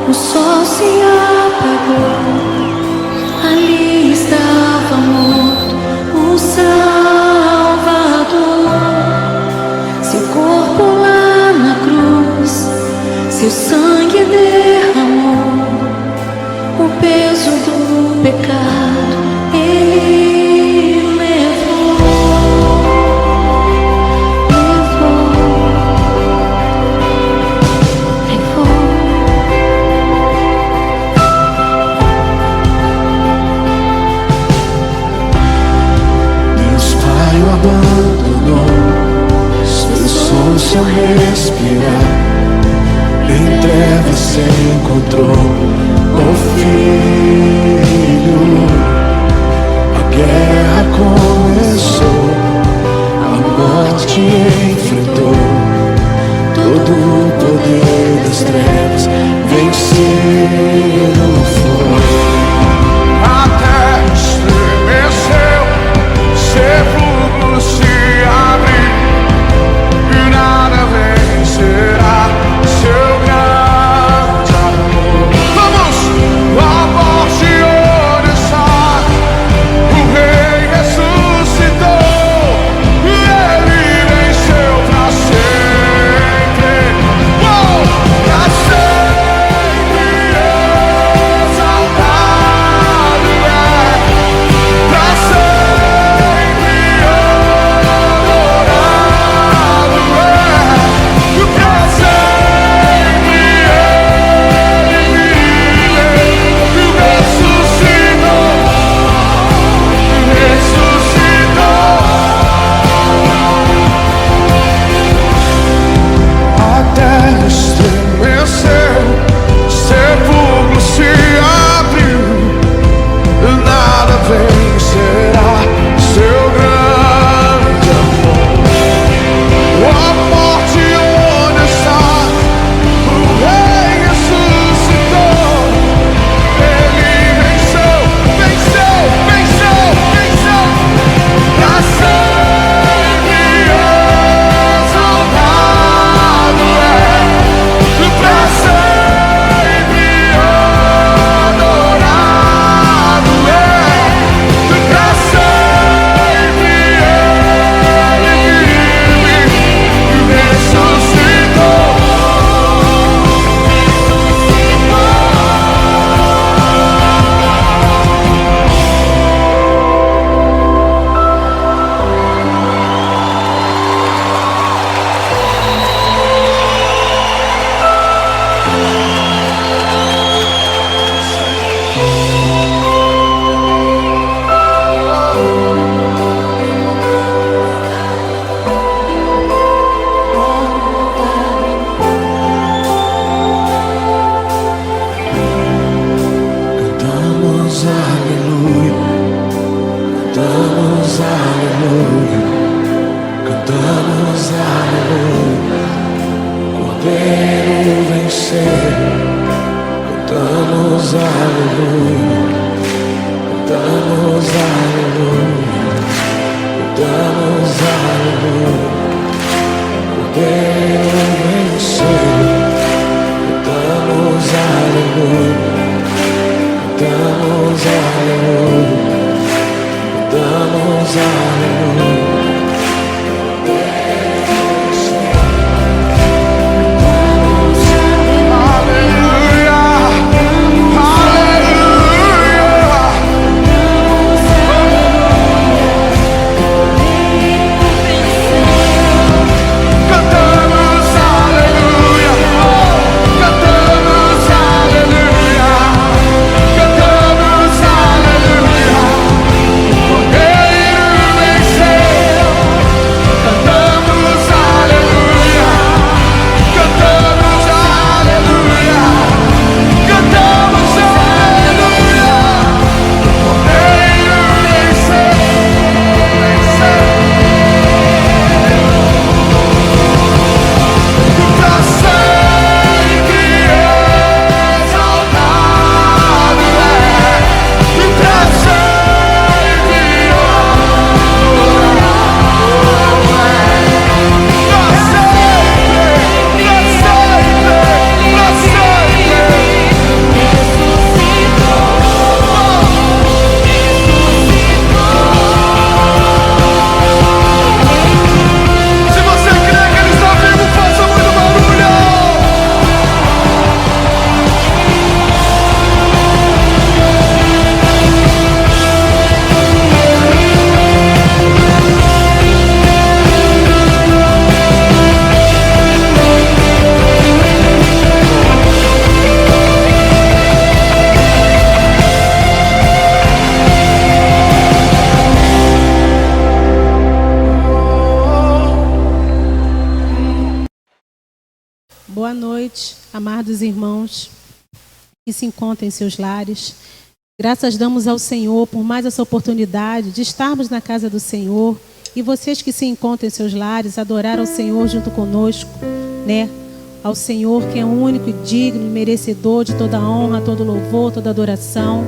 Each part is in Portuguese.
O sol se apagou, ali estava morto o Salvador. Seu corpo lá na cruz, seu sangue derramou, o peso do pecado ele levou. Abandonou seu som, seu respirar. Em trevas se encontrou o Filho. A guerra começou, a morte enfrentou. Todo o poder das trevas vencido foi. A terra estremeceu, sepulcros se abriu e nada vencerá seu grande amor. Vamos! A morte onde está, o Rei ressuscitou, e Ele venceu pra sempre. Pra sempre exaltado é, pra sempre adorado é, pra sempre Ele vive e ressuscitou, A terra estremeceu, sepulcro se abriu, nada vencerá seu grande amor. A morte onde está, o Rei ressuscitou, Ele venceu, venceu, venceu, venceu. Pra sempre exaltado é, pra sempre adorado é, pra sempre Ele vive e ressuscitou. Cantamos aleluia, cantamos aleluia, cantamos aleluia. Cordeiro vencer, cantamos aleluia, cantamos aleluia, cantamos aleluia. Cordeiro vencer, cantamos aleluia, cantamos aleluia, cantamos aleluia. Cantamos aleluia, cantamos aleluia, cantamos aleluia. noite, amados irmãos que se encontram em seus lares. Graças damos ao Senhor por mais essa oportunidade de estarmos na casa do Senhor. E vocês que se encontram em seus lares, adorar ao Senhor junto conosco, né? Ao Senhor que é o único e digno e merecedor de toda honra, todo louvor, toda adoração,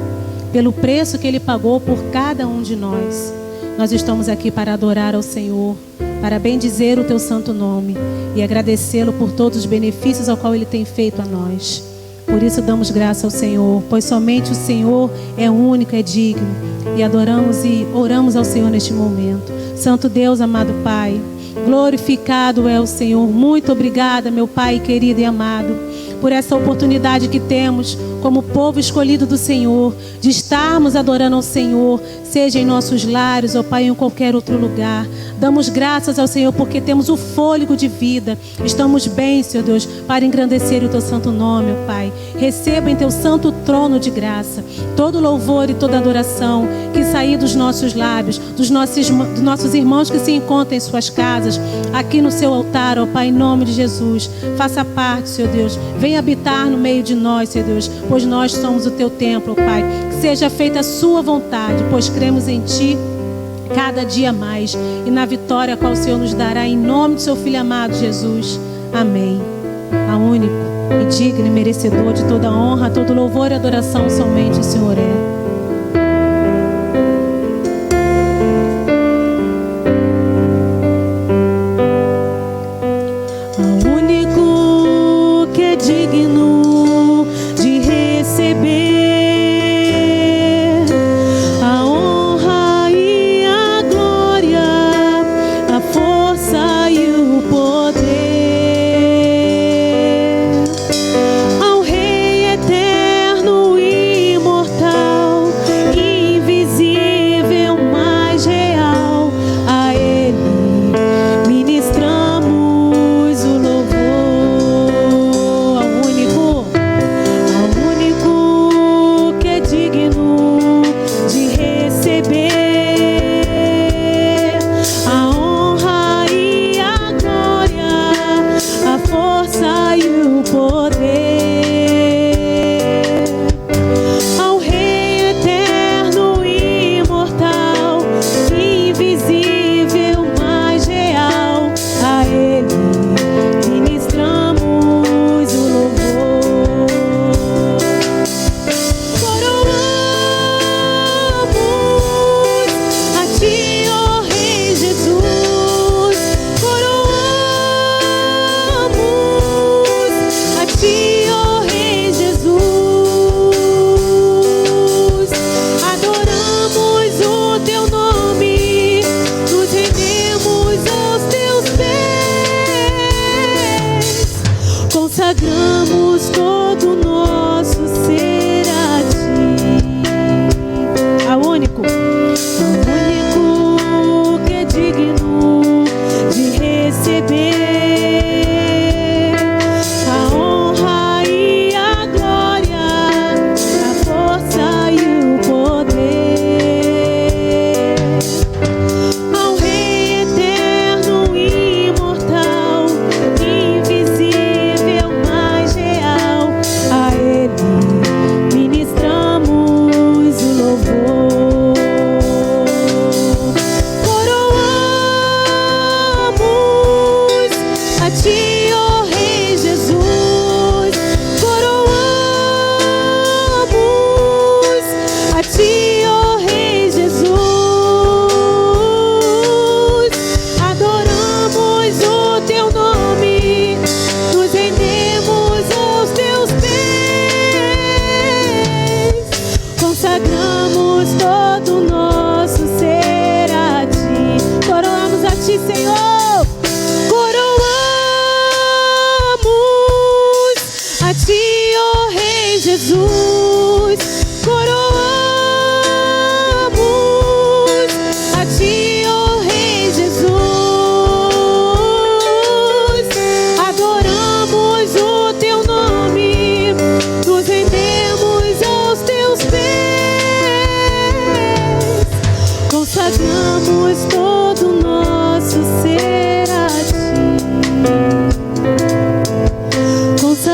pelo preço que Ele pagou por cada um de nós. Nós estamos aqui para adorar ao Senhor, para bendizer o Teu santo nome e agradecê-lo por todos os benefícios ao qual Ele tem feito a nós. Por isso damos graça ao Senhor, pois somente o Senhor é único, é digno. E adoramos e oramos ao Senhor neste momento. Santo Deus, amado Pai, glorificado é o Senhor. Muito obrigada, meu Pai querido e amado, por essa oportunidade que temos como povo escolhido do Senhor, de estarmos adorando ao Senhor, seja em nossos lares, ó Pai, em qualquer outro lugar. Damos graças ao Senhor porque temos o fôlego de vida. Estamos bem, Senhor Deus, para engrandecer o Teu santo nome, ó Pai. Receba em Teu santo trono de graça todo louvor e toda adoração que sair dos nossos lábios, dos nossos irmãos que se encontram em suas casas, aqui no Seu altar, ó Pai, em nome de Jesus. Faça parte, Senhor Deus. Venha habitar no meio de nós, Senhor Deus, pois nós somos o Teu templo, ó Pai. Que seja feita a Sua vontade, pois cremos em Ti cada dia mais e na vitória a qual o Senhor nos dará, em nome do Seu Filho amado Jesus. Amém. A único e digno e merecedor de toda honra, todo louvor e adoração, somente o Senhor é.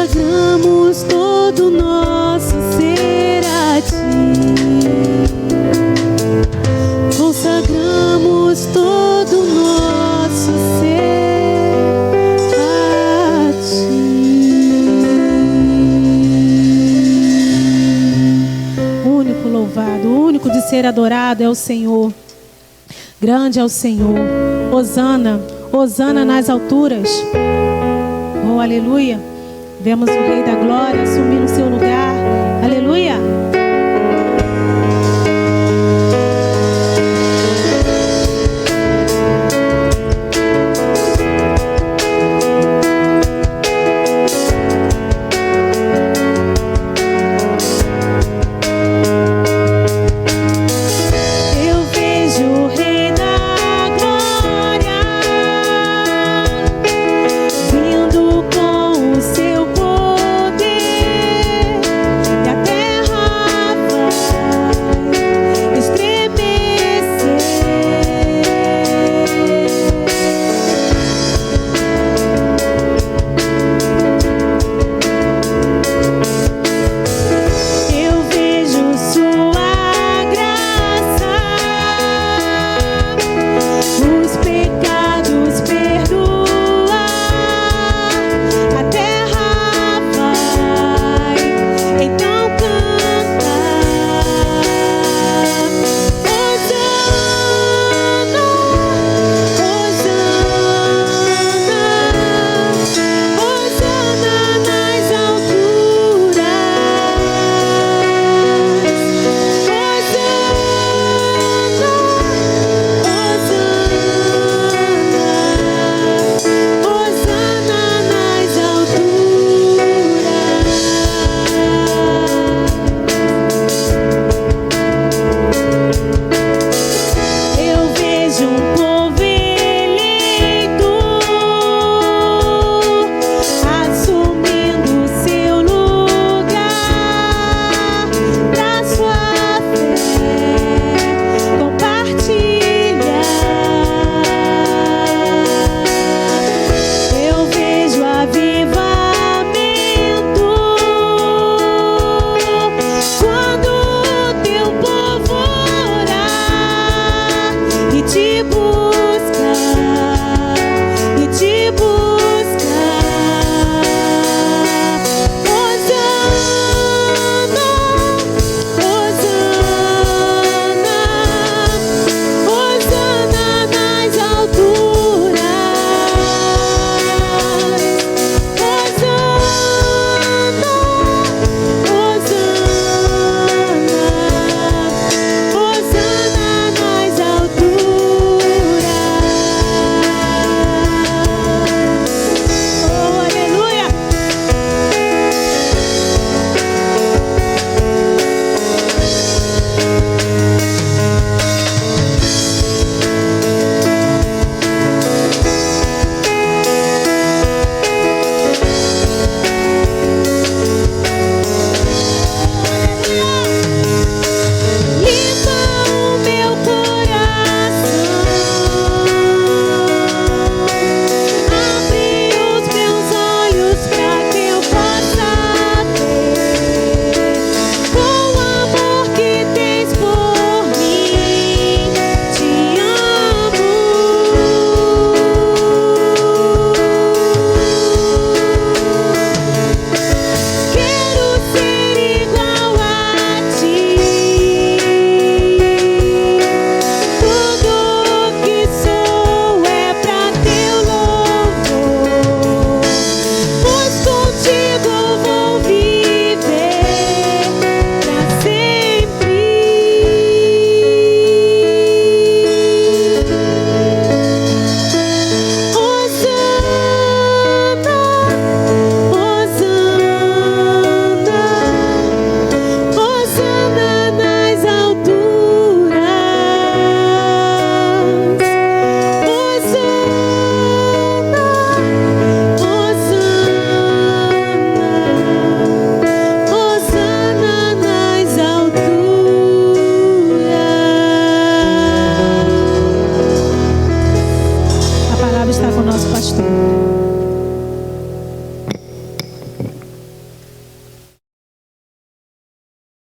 Consagramos todo o nosso ser a Ti. Consagramos todo o nosso ser a Ti. O único louvado, o único de ser adorado é o Senhor. Grande é o Senhor. Hosana, Hosana nas alturas. Oh, aleluia. Vemos o Rei da Glória assumir o seu lugar. Aleluia. Terra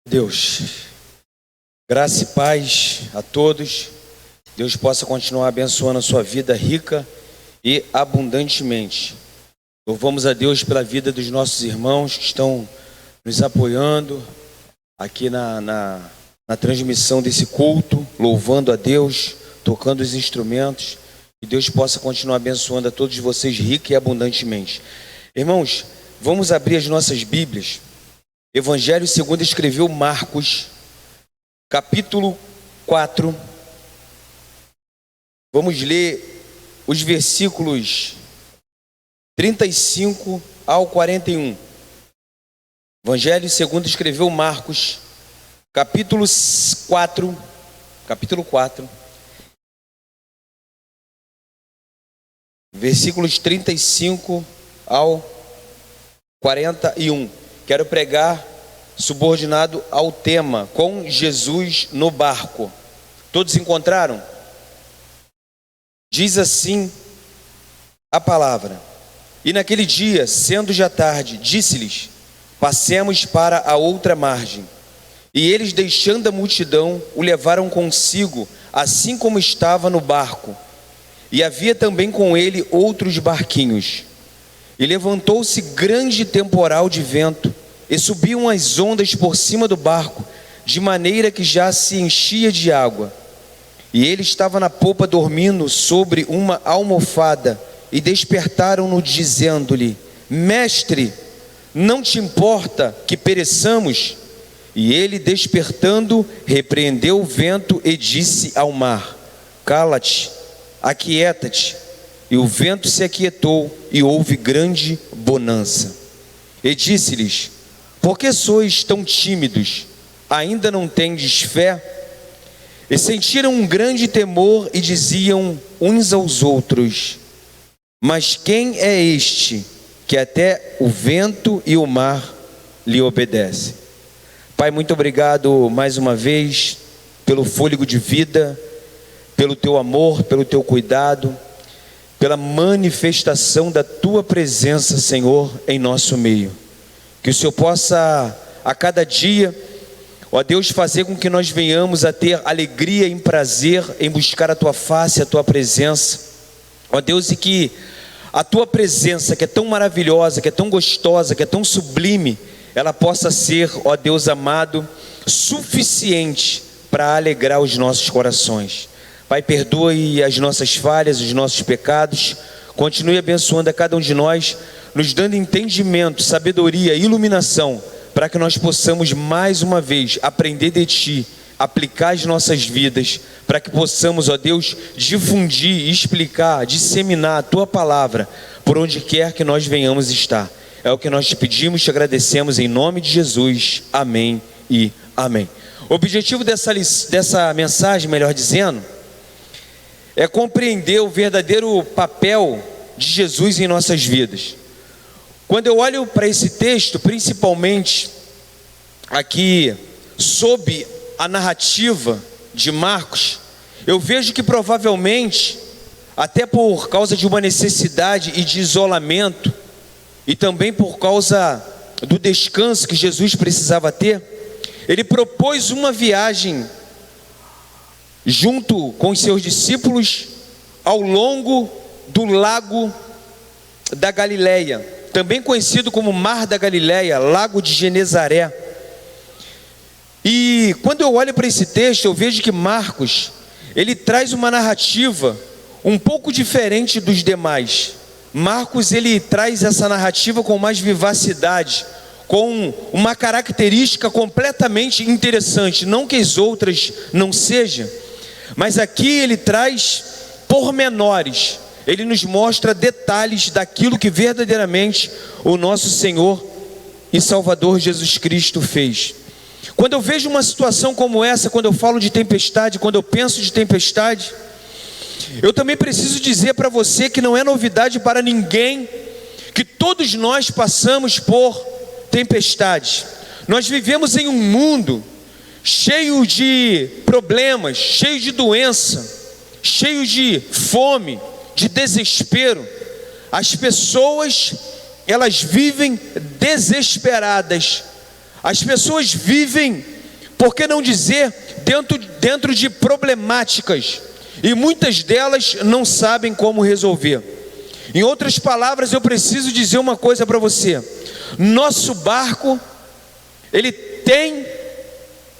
Deus, graça e paz a todos. Deus possa continuar abençoando a sua vida rica e abundantemente. Louvamos a Deus pela vida dos nossos irmãos que estão nos apoiando aqui na transmissão desse culto, louvando a Deus, tocando os instrumentos. Que Deus possa continuar abençoando a todos vocês rica e abundantemente. Irmãos, vamos abrir as nossas Bíblias. Evangelho segundo escreveu Marcos, capítulo 4. Vamos ler os versículos 35 ao 41. Evangelho segundo escreveu Marcos, capítulo 4, versículos 35 ao 41. Quero pregar subordinado ao tema, com Jesus no barco. Todos encontraram? Diz assim a palavra: E naquele dia, sendo já tarde, disse-lhes: Passemos para a outra margem. E eles, deixando a multidão, o levaram consigo, assim como estava no barco. E havia também com ele outros barquinhos. E levantou-se grande temporal de vento, e subiam as ondas por cima do barco, de maneira que já se enchia de água. E ele estava na popa dormindo sobre uma almofada, e despertaram-no dizendo-lhe: Mestre, não te importa que pereçamos? E ele, despertando, repreendeu o vento e disse ao mar: Cala-te, aquieta-te. E o vento se aquietou, e houve grande bonança. E disse-lhes: Por que sois tão tímidos? Ainda não tendes fé? E sentiram um grande temor e diziam uns aos outros: Mas quem é este que até o vento e o mar lhe obedecem? Pai, muito obrigado mais uma vez pelo fôlego de vida, pelo teu amor, pelo teu cuidado, pela manifestação da tua presença, Senhor, em nosso meio. Que o Senhor possa a cada dia, ó Deus, fazer com que nós venhamos a ter alegria e prazer em buscar a tua face, a tua presença, ó Deus, e que a tua presença, que é tão maravilhosa, que é tão gostosa, que é tão sublime, ela possa ser, ó Deus amado, suficiente para alegrar os nossos corações. Pai, perdoe as nossas falhas, os nossos pecados, continue abençoando a cada um de nós, nos dando entendimento, sabedoria, iluminação, para que nós possamos mais uma vez aprender de Ti, aplicar as nossas vidas, para que possamos, ó Deus, difundir, explicar, disseminar a Tua palavra, por onde quer que nós venhamos estar. É o que nós te pedimos, te agradecemos em nome de Jesus, amém e amém. O objetivo dessa mensagem, melhor dizendo, é compreender o verdadeiro papel de Jesus em nossas vidas. Quando eu olho para esse texto, principalmente aqui sob a narrativa de Marcos, eu vejo que provavelmente, até por causa de uma necessidade e de isolamento, e também por causa do descanso que Jesus precisava ter, ele propôs uma viagem junto com os seus discípulos ao longo do lago da Galileia, também conhecido como Mar da Galileia, Lago de Genezaré. E quando eu olho para esse texto, eu vejo que Marcos, ele traz uma narrativa um pouco diferente dos demais. Marcos, ele traz essa narrativa com mais vivacidade, com uma característica completamente interessante, não que as outras não sejam, mas aqui ele traz pormenores, ele nos mostra detalhes daquilo que verdadeiramente o nosso Senhor e Salvador Jesus Cristo fez. Quando eu vejo uma situação como essa, quando eu falo de tempestade, quando eu penso de tempestade, eu também preciso dizer para você que não é novidade para ninguém, que todos nós passamos por tempestade. Nós vivemos em um mundo cheio de problemas, cheio de doença, cheio de fome, de desespero. As pessoas, elas vivem desesperadas. As pessoas vivem por que não dizer dentro de problemáticas, e muitas delas não sabem como resolver. Em outras palavras, eu preciso dizer uma coisa para você: nosso barco, ele tem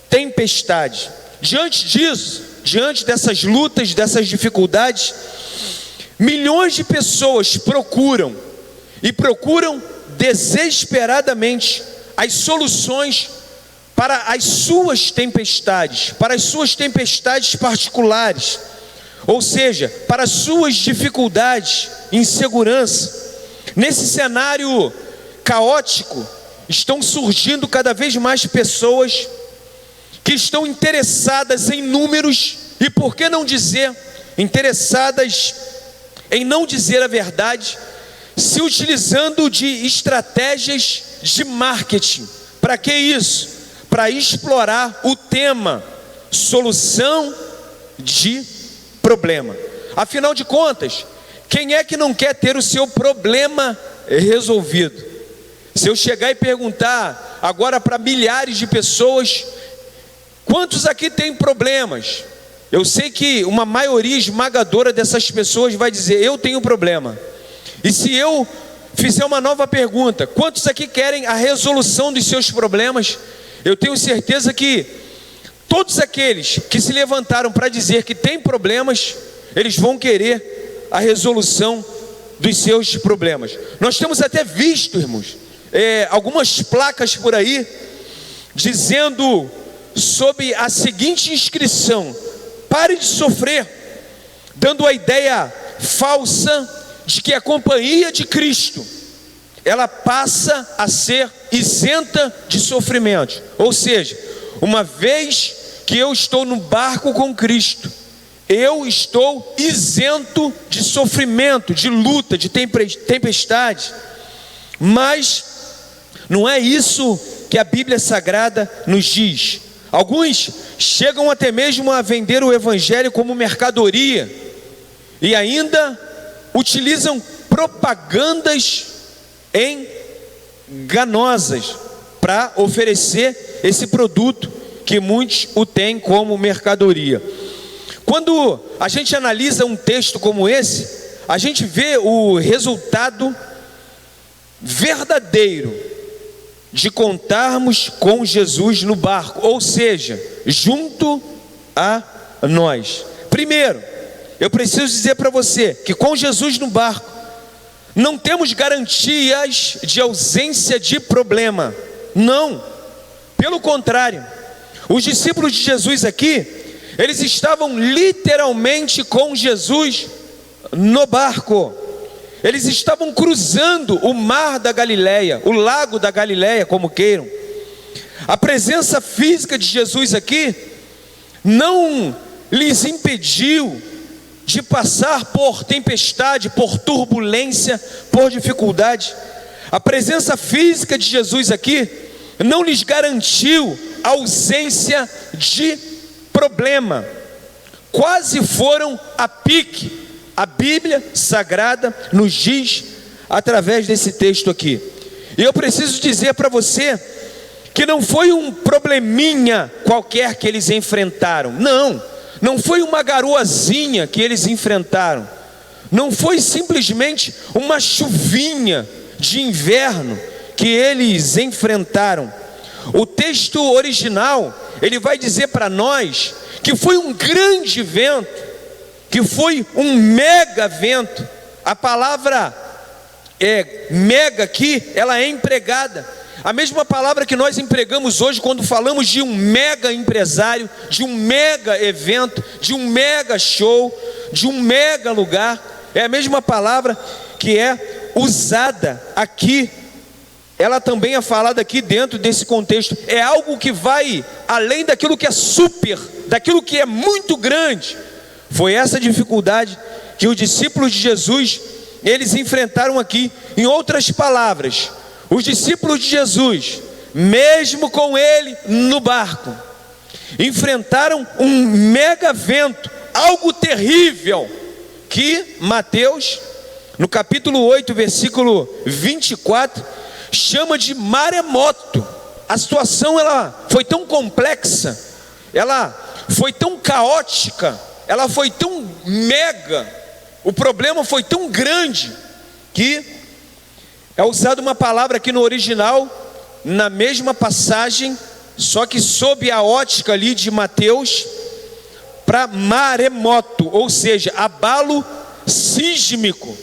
tempestade. Diante disso, diante dessas lutas, dessas dificuldades, milhões de pessoas procuram desesperadamente as soluções para as suas tempestades particulares, ou seja, para as suas dificuldades, insegurança. Nesse cenário caótico, estão surgindo cada vez mais pessoas que estão interessadas em números e, por que não dizer, interessadas em não dizer a verdade, se utilizando de estratégias de marketing. Para que isso? Para explorar o tema solução de problema. Afinal de contas, quem é que não quer ter o seu problema resolvido? Se eu chegar e perguntar agora para milhares de pessoas, quantos aqui têm problemas? Eu sei que uma maioria esmagadora dessas pessoas vai dizer: eu tenho problema. E se eu fizer uma nova pergunta, quantos aqui querem a resolução dos seus problemas? Eu tenho certeza que todos aqueles que se levantaram para dizer que têm problemas, eles vão querer a resolução dos seus problemas. Nós temos até visto, irmãos, algumas placas por aí dizendo sob a seguinte inscrição: pare de sofrer, dando a ideia falsa de que a companhia de Cristo, ela passa a ser isenta de sofrimento. Ou seja, uma vez que eu estou no barco com Cristo, eu estou isento de sofrimento, de luta, de tempestade. Mas não é isso que a Bíblia Sagrada nos diz. Alguns chegam até mesmo a vender o Evangelho como mercadoria e ainda utilizam propagandas enganosas para oferecer esse produto que muitos o têm como mercadoria. Quando a gente analisa um texto como esse, a gente vê o resultado verdadeiro de contarmos com Jesus no barco, ou seja, junto a nós. Primeiro, eu preciso dizer para você que com Jesus no barco, não temos garantias de ausência de problema. Não, pelo contrário, os discípulos de Jesus aqui, eles estavam literalmente com Jesus no barco. Eles estavam cruzando o mar da Galileia, o lago da Galileia, como queiram. A presença física de Jesus aqui não lhes impediu de passar por tempestade, por turbulência, por dificuldade. A presença física de Jesus aqui não lhes garantiu ausência de problema. Quase foram a pique. A Bíblia Sagrada nos diz através desse texto aqui. E eu preciso dizer para você que não foi um probleminha qualquer que eles enfrentaram. Não foi uma garoazinha que eles enfrentaram. Não foi simplesmente uma chuvinha de inverno que eles enfrentaram. O texto original, ele vai dizer para nós que foi um grande vento, que foi um mega vento. A palavra mega aqui, ela é empregada. A mesma palavra que nós empregamos hoje quando falamos de um mega empresário, de um mega evento, de um mega show, de um mega lugar. É a mesma palavra que é usada aqui. Ela também é falada aqui dentro desse contexto. É algo que vai além daquilo que é super, daquilo que é muito grande. Foi essa dificuldade que os discípulos de Jesus, eles enfrentaram aqui. Em outras palavras, os discípulos de Jesus, mesmo com ele no barco, enfrentaram um mega vento, algo terrível, que Mateus, no capítulo 8, versículo 24, chama de maremoto. a situação ela foi tão complexa, ela foi tão caótica, ela foi tão mega, o problema foi tão grande, que é usada uma palavra aqui no original, na mesma passagem, só que sob a ótica ali de Mateus, para maremoto, ou seja, abalo sísmico.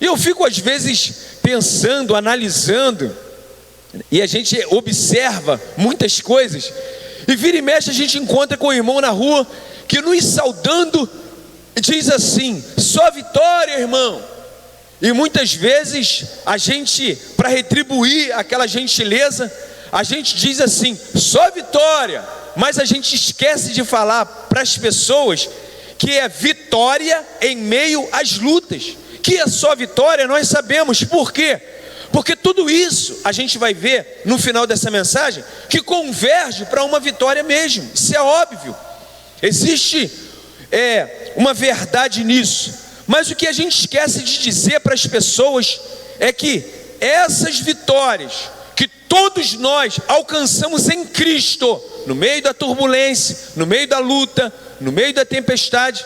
E eu fico às vezes pensando, analisando, e a gente observa muitas coisas, e vira e mexe a gente encontra com o irmão na rua, que nos saudando, diz assim: só vitória, irmão. E muitas vezes a gente, para retribuir aquela gentileza, a gente diz assim: só vitória. Mas a gente esquece de falar para as pessoas que é vitória em meio às lutas. Que é só vitória, nós sabemos. Por quê? Porque tudo isso a gente vai ver no final dessa mensagem, que converge para uma vitória mesmo. Isso é óbvio. Existe uma verdade nisso. Mas o que a gente esquece de dizer para as pessoas é que essas vitórias que todos nós alcançamos em Cristo, no meio da turbulência, no meio da luta, no meio da tempestade,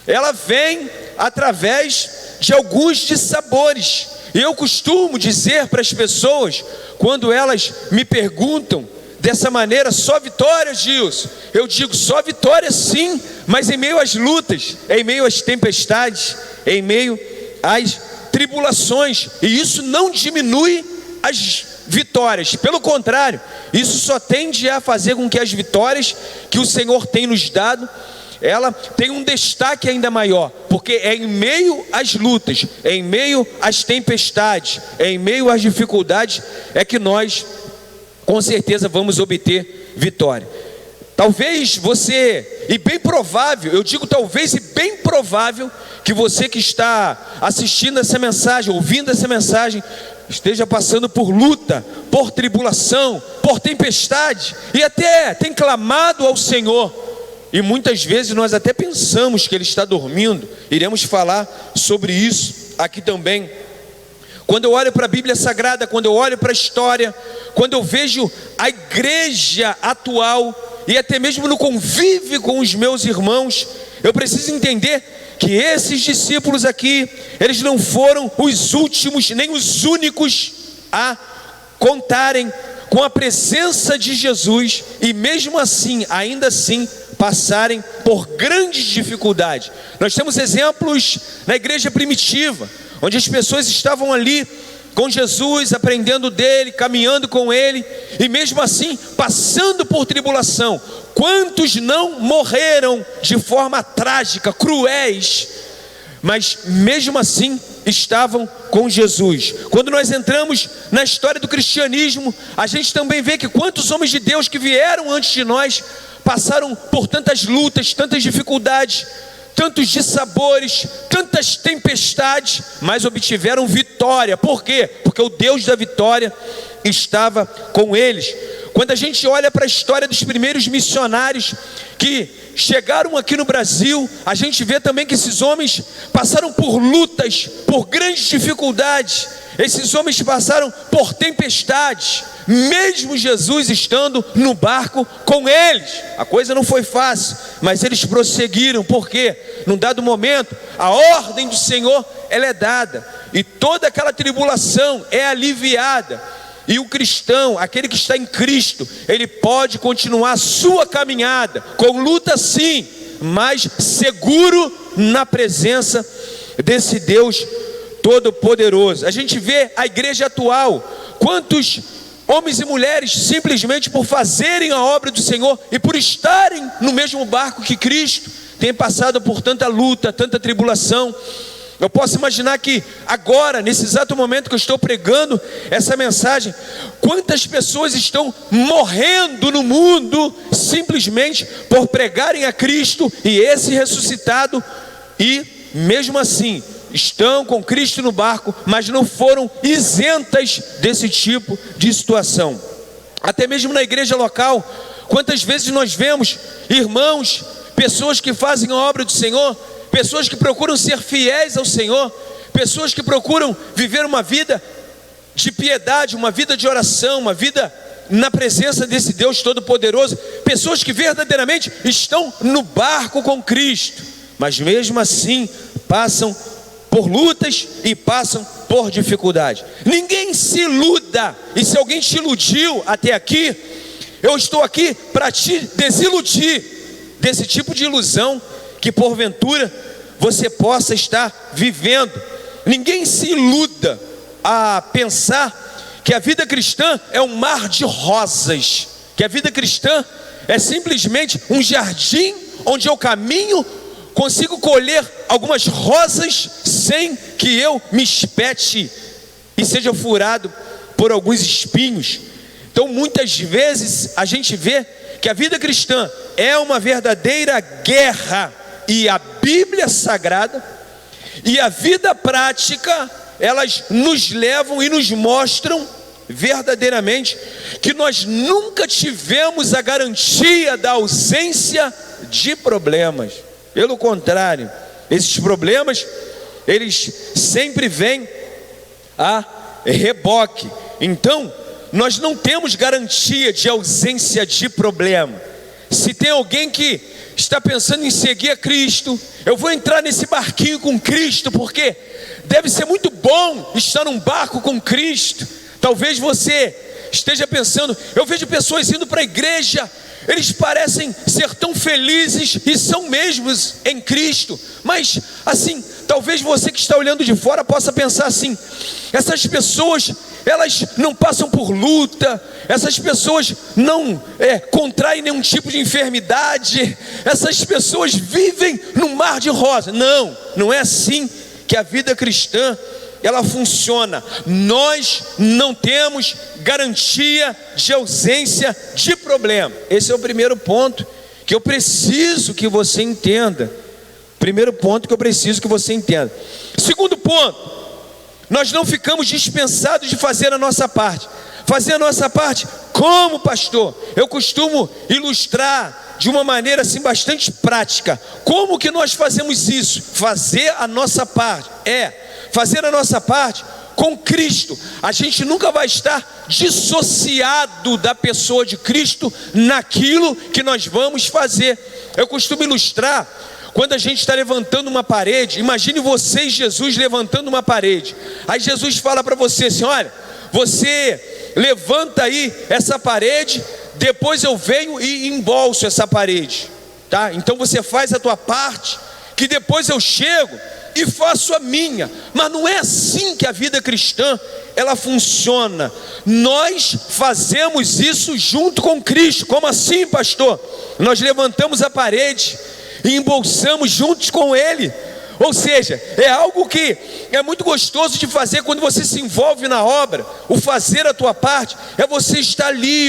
ela vem através de alguns dissabores. E eu costumo dizer para as pessoas, quando elas me perguntam dessa maneira: só vitória, Gilson? Eu digo: só vitória sim, mas em meio às lutas, em meio às tempestades, em meio às tribulações. E isso não diminui as vitórias, pelo contrário, isso só tende a fazer com que as vitórias que o Senhor tem nos dado, ela tem um destaque ainda maior, porque é em meio às lutas, é em meio às tempestades, é em meio às dificuldades, é que nós com certeza vamos obter vitória. Talvez você, e bem provável, eu digo talvez e bem provável, que você que está assistindo essa mensagem, ouvindo essa mensagem, esteja passando por luta, por tribulação, por tempestade, e até tem clamado ao Senhor, e muitas vezes nós até pensamos que Ele está dormindo. Iremos falar sobre isso aqui também. Quando eu olho para a Bíblia Sagrada, quando eu olho para a história, quando eu vejo a igreja atual, e até mesmo no convívio com os meus irmãos, eu preciso entender que esses discípulos aqui, eles não foram os últimos, nem os únicos a contarem com a presença de Jesus, e mesmo assim, ainda assim, passarem por grandes dificuldades. Nós temos exemplos na igreja primitiva, onde as pessoas estavam ali com Jesus, aprendendo dele, caminhando com ele, e mesmo assim, passando por tribulação. Quantos não morreram de forma trágica, cruéis, mas mesmo assim estavam com Jesus. Quando nós entramos na história do cristianismo, a gente também vê que quantos homens de Deus que vieram antes de nós passaram por tantas lutas, tantas dificuldades, tantos dissabores, tantas tempestades, mas obtiveram vitória. Por quê? Porque o Deus da vitória estava com eles. Quando a gente olha para a história dos primeiros missionários que chegaram aqui no Brasil, a gente vê também que esses homens passaram por lutas, por grandes dificuldades. Esses homens passaram por tempestades, mesmo Jesus estando no barco com eles. A coisa não foi fácil, mas eles prosseguiram, porque num dado momento a ordem do Senhor ela é dada, e toda aquela tribulação é aliviada. E o cristão, aquele que está em Cristo, ele pode continuar a sua caminhada, com luta sim, mas seguro na presença desse Deus Todo-Poderoso. A gente vê a igreja atual, quantos homens e mulheres, simplesmente por fazerem a obra do Senhor e por estarem no mesmo barco que Cristo, têm passado por tanta luta, tanta tribulação. Eu posso imaginar que agora, nesse exato momento que eu estou pregando essa mensagem, quantas pessoas estão morrendo no mundo simplesmente por pregarem a Cristo e esse ressuscitado, e mesmo assim estão com Cristo no barco, mas não foram isentas desse tipo de situação. Até mesmo na igreja local, quantas vezes nós vemos irmãos, pessoas que fazem a obra do Senhor, pessoas que procuram ser fiéis ao Senhor, pessoas que procuram viver uma vida de piedade, uma vida de oração, uma vida na presença desse Deus Todo-Poderoso, pessoas que verdadeiramente estão no barco com Cristo, mas mesmo assim passam por lutas e passam por dificuldade. Ninguém se iluda, e se alguém te iludiu até aqui, eu estou aqui para te desiludir desse tipo de ilusão que porventura você possa estar vivendo. Ninguém se iluda a pensar que a vida cristã é um mar de rosas, que a vida cristã é simplesmente um jardim onde eu caminho, consigo colher algumas rosas sem que eu me espete e seja furado por alguns espinhos. Então muitas vezes a gente vê que a vida cristã é uma verdadeira guerra, e a Bíblia Sagrada e a vida prática, elas nos levam e nos mostram verdadeiramente que nós nunca tivemos a garantia da ausência de problemas. Pelo contrário, esses problemas, eles sempre vêm a reboque. Então, nós não temos garantia de ausência de problema. Se tem alguém que está pensando em seguir a Cristo, eu vou entrar nesse barquinho com Cristo, porque deve ser muito bom estar num barco com Cristo. Talvez você esteja pensando, eu vejo pessoas indo para a igreja, eles parecem ser tão felizes e são mesmos em Cristo, mas assim, talvez você que está olhando de fora possa pensar assim: essas pessoas, elas não passam por luta, essas pessoas não contraem nenhum tipo de enfermidade, essas pessoas vivem num mar de rosa. Não, não é assim que a vida cristã ela funciona. Nós não temos garantia de ausência de problema. Esse é o primeiro ponto que eu preciso que você entenda. Primeiro ponto que eu preciso que você entenda. Segundo ponto, nós não ficamos dispensados de fazer a nossa parte. Fazer a nossa parte como, pastor? Eu costumo ilustrar de uma maneira assim bastante prática. Como que nós fazemos isso? Fazer a nossa parte fazer a nossa parte com Cristo. A gente nunca vai estar dissociado da pessoa de Cristo naquilo que nós vamos fazer. Eu costumo ilustrar quando a gente está levantando uma parede. Imagine você e Jesus levantando uma parede. Aí Jesus fala para você assim: olha, você levanta aí essa parede, depois eu venho e embolso essa parede, tá? Então você faz a tua parte, que depois eu chego e faço a minha. Mas não é assim que a vida cristã ela funciona. Nós fazemos isso junto com Cristo. Como assim, pastor? Nós levantamos a parede e embolsamos juntos com Ele. Ou seja, é algo que é muito gostoso de fazer quando você se envolve na obra. O fazer a tua parte é você estar ali,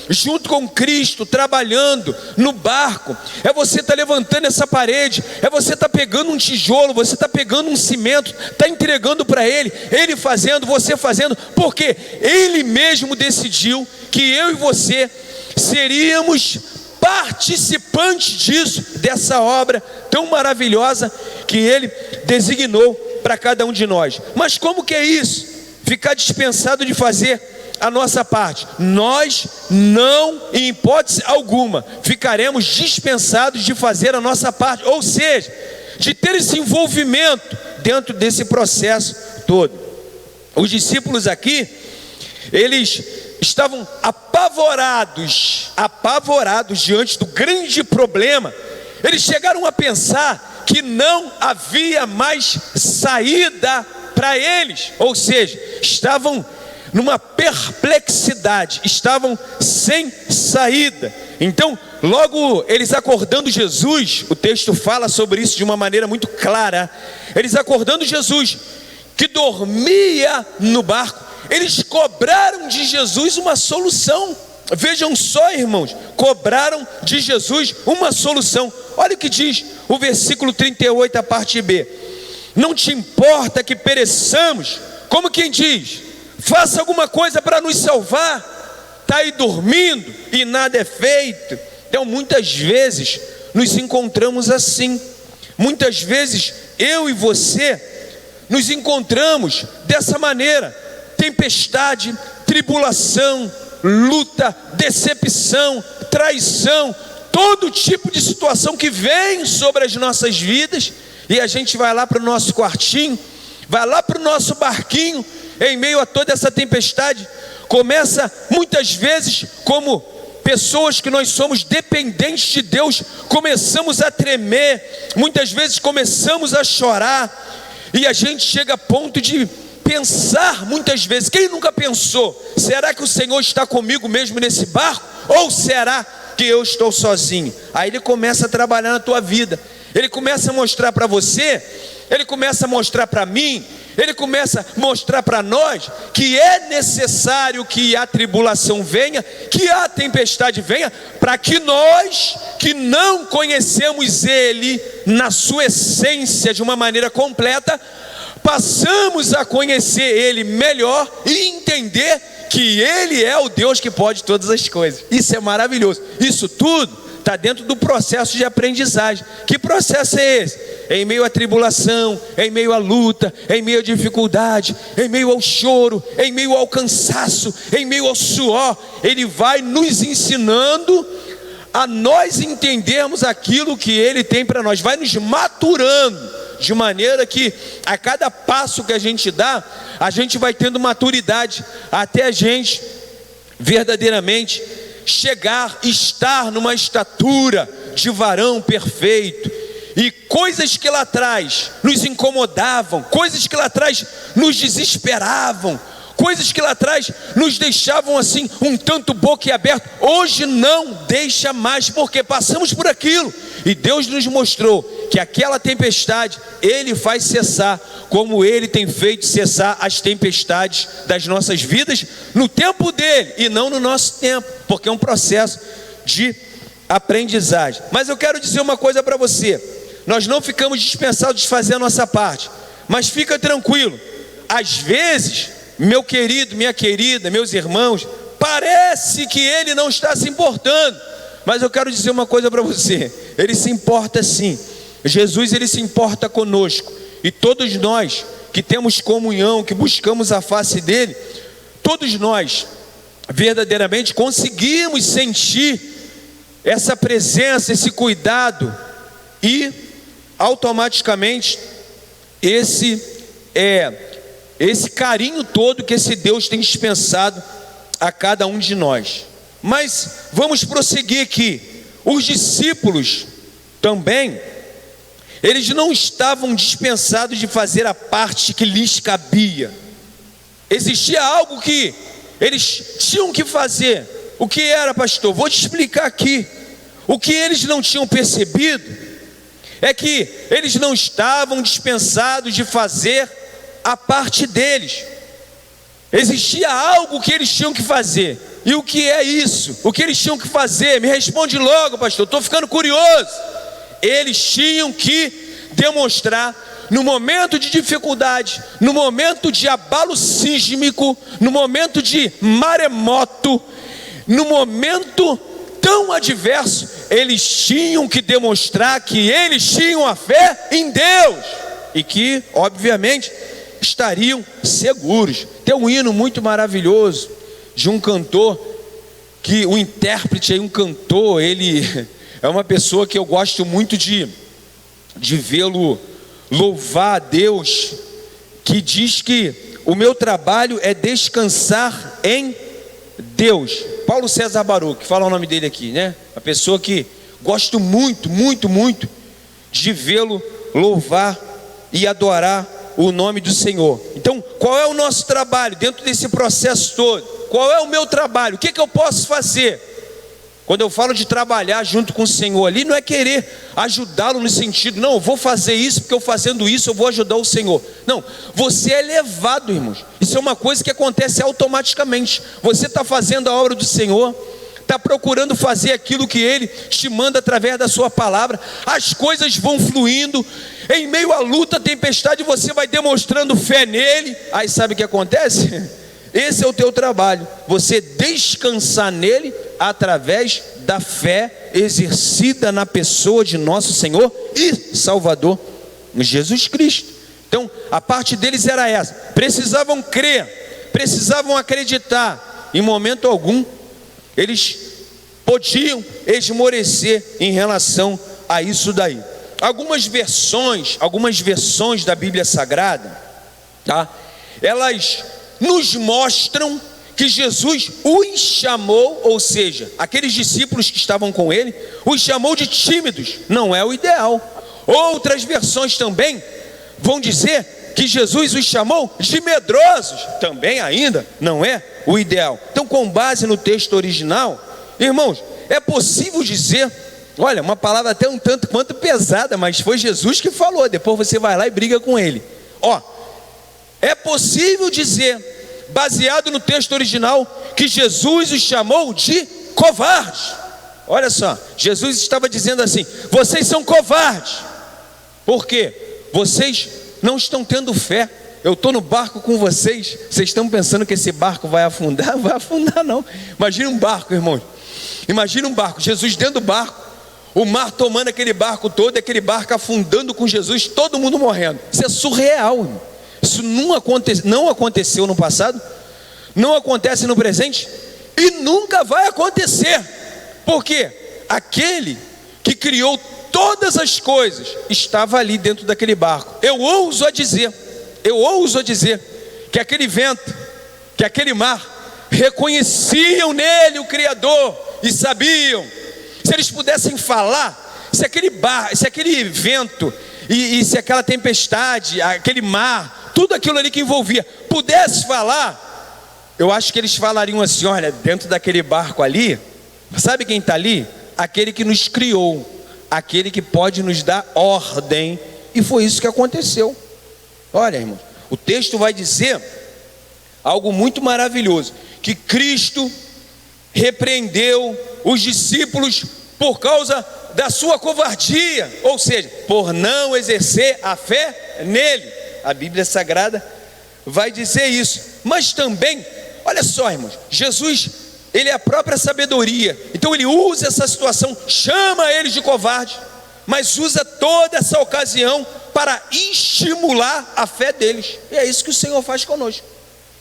junto com Cristo, trabalhando no barco. É você estar levantando essa parede, é você estar pegando um tijolo, você estar pegando um cimento, está entregando para Ele, Ele fazendo, você fazendo, porque Ele mesmo decidiu que eu e você seríamos participantes disso, dessa obra tão maravilhosa que Ele designou para cada um de nós. Mas como que é isso? Ficar dispensado de fazer a nossa parte? Nós não, em hipótese alguma, ficaremos dispensados de fazer a nossa parte, ou seja, de ter esse envolvimento dentro desse processo todo. Os discípulos aqui, eles estavam apavorados diante do grande problema. Eles chegaram a pensar que não havia mais saída para eles, ou seja, estavam numa perplexidade, estavam sem saída. Então, logo eles acordando Jesus, o texto fala sobre isso de uma maneira muito clara. Eles acordando Jesus, que dormia no barco, eles cobraram de Jesus uma solução. Vejam só, irmãos, cobraram de Jesus uma solução. Olha o que diz o versículo 38, a parte B: não te importa que pereçamos? Como quem diz, faça alguma coisa para nos salvar. Está aí dormindo e nada é feito. Então muitas vezes nos encontramos assim. Muitas vezes eu e você nos encontramos dessa maneira: tempestade, tribulação, luta, decepção, traição, todo tipo de situação que vem sobre as nossas vidas, e a gente vai lá para o nosso quartinho, vai lá para o nosso barquinho, em meio a toda essa tempestade, começa muitas vezes como pessoas que nós somos dependentes de Deus, começamos a tremer, muitas vezes começamos a chorar, e a gente chega a ponto de pensar muitas vezes, quem nunca pensou, será que o Senhor está comigo mesmo nesse barco? Ou será que eu estou sozinho? Aí Ele começa a trabalhar na tua vida, Ele começa a mostrar para você, Ele começa a mostrar para mim, Ele começa a mostrar para nós que é necessário que a tribulação venha, que a tempestade venha, para que nós que não conhecemos Ele na sua essência de uma maneira completa, passamos a conhecer Ele melhor e entender que Ele é o Deus que pode todas as coisas. Isso é maravilhoso. Isso tudo está dentro do processo de aprendizagem. Que processo é esse? Em meio à tribulação, em meio à luta, em meio à dificuldade, em meio ao choro, em meio ao cansaço, em meio ao suor, Ele vai nos ensinando a nós entendermos aquilo que Ele tem para nós, vai nos maturando, de maneira que a cada passo que a gente dá, a gente vai tendo maturidade, até a gente verdadeiramente chegar, estar numa estatura de varão perfeito. E coisas que lá atrás nos incomodavam, coisas que lá atrás nos desesperavam, coisas que lá atrás nos deixavam assim um tanto boquiaberto, hoje não deixa mais, porque passamos por aquilo, e Deus nos mostrou que aquela tempestade Ele faz cessar, como Ele tem feito cessar as tempestades das nossas vidas no tempo dele e não no nosso tempo, porque é um processo de aprendizagem. Mas eu quero dizer uma coisa para você: nós não ficamos dispensados de fazer a nossa parte, mas fica tranquilo, às vezes, meu querido, minha querida, meus irmãos, parece que Ele não está se importando, mas eu quero dizer uma coisa para você: Ele se importa sim. Jesus, Ele se importa conosco, e todos nós que temos comunhão, que buscamos a face dEle, todos nós verdadeiramente conseguimos sentir essa presença, esse cuidado, e automaticamente esse carinho todo que esse Deus tem dispensado a cada um de nós. Mas vamos prosseguir aqui. Os discípulos também, eles não estavam dispensados de fazer a parte que lhes cabia. Existia algo que eles tinham que fazer. O que era, pastor? Vou te explicar aqui. O que eles não tinham percebido é que eles não estavam dispensados de fazer a parte deles. Existia algo que eles tinham que fazer. E o que é isso? O que eles tinham que fazer? Me responde logo, pastor, estou ficando curioso. Eles tinham que demonstrar, no momento de dificuldade, no momento de abalo sísmico, no momento de maremoto, no momento tão adverso, eles tinham que demonstrar que eles tinham a fé em Deus e que, obviamente, estariam seguros. Tem um hino muito maravilhoso de um cantor, que o intérprete aí, um cantor, ele é uma pessoa que eu gosto muito de vê-lo louvar a Deus, que diz que o meu trabalho é descansar em Deus. Paulo César Baruch, fala o nome dele aqui, né? Uma pessoa que gosto muito, muito, muito de vê-lo louvar e adorar o nome do Senhor. Então, qual é o nosso trabalho dentro desse processo todo? Qual é o meu trabalho? O que eu posso fazer? Quando eu falo de trabalhar junto com o Senhor ali, não é querer ajudá-lo no sentido, não, eu vou fazer isso, porque eu fazendo isso eu vou ajudar o Senhor. Não, você é levado, irmãos. Isso é uma coisa que acontece automaticamente. Você está fazendo a obra do Senhor, está procurando fazer aquilo que Ele te manda através da sua palavra. As coisas vão fluindo. Em meio à luta, tempestade, você vai demonstrando fé nele. Aí sabe o que acontece? Esse é o teu trabalho, você descansar nele através da fé exercida na pessoa de nosso Senhor e Salvador Jesus Cristo. Então, a parte deles era essa: precisavam crer, precisavam acreditar em momento algum, eles podiam esmorecer em relação a isso daí. Algumas versões da Bíblia Sagrada, tá? Elas nos mostram que Jesus os chamou, ou seja, aqueles discípulos que estavam com ele, os chamou de tímidos. Não é o ideal. Outras versões também vão dizer que Jesus os chamou de medrosos. Também ainda não é o ideal. Então, com base no texto original, irmãos, é possível dizer, olha, uma palavra até um tanto quanto pesada, mas foi Jesus que falou. Depois você vai lá e briga com ele. É possível dizer, baseado no texto original, que Jesus os chamou de covardes. Olha só, Jesus estava dizendo assim: vocês são covardes. Por quê? Vocês não estão tendo fé. Eu estou no barco com vocês, vocês estão pensando que esse barco vai afundar? Vai afundar não. Imagina um barco, irmãos. Imagina um barco, Jesus dentro do barco, o mar tomando aquele barco todo, aquele barco afundando com Jesus, todo mundo morrendo. Isso é surreal, irmão. Isso não aconteceu no passado, não acontece no presente e nunca vai acontecer. Porque aquele que criou todas as coisas estava ali dentro daquele barco. Eu ouso a dizer que aquele vento, que aquele mar reconheciam nele o Criador e sabiam. Se eles pudessem falar, se aquele vento e se aquela tempestade, aquele mar, tudo aquilo ali que envolvia, pudesse falar, eu acho que eles falariam assim: olha, dentro daquele barco ali, sabe quem está ali? Aquele que nos criou, aquele que pode nos dar ordem. E foi isso que aconteceu. Olha, irmão, o texto vai dizer algo muito maravilhoso, que Cristo repreendeu os discípulos por causa da sua covardia, ou seja, por não exercer a fé nele. A Bíblia Sagrada vai dizer isso. Mas também, olha só, irmãos, Jesus, ele é a própria sabedoria. Então ele usa essa situação, chama eles de covarde, mas usa toda essa ocasião para estimular a fé deles. E é isso que o Senhor faz conosco.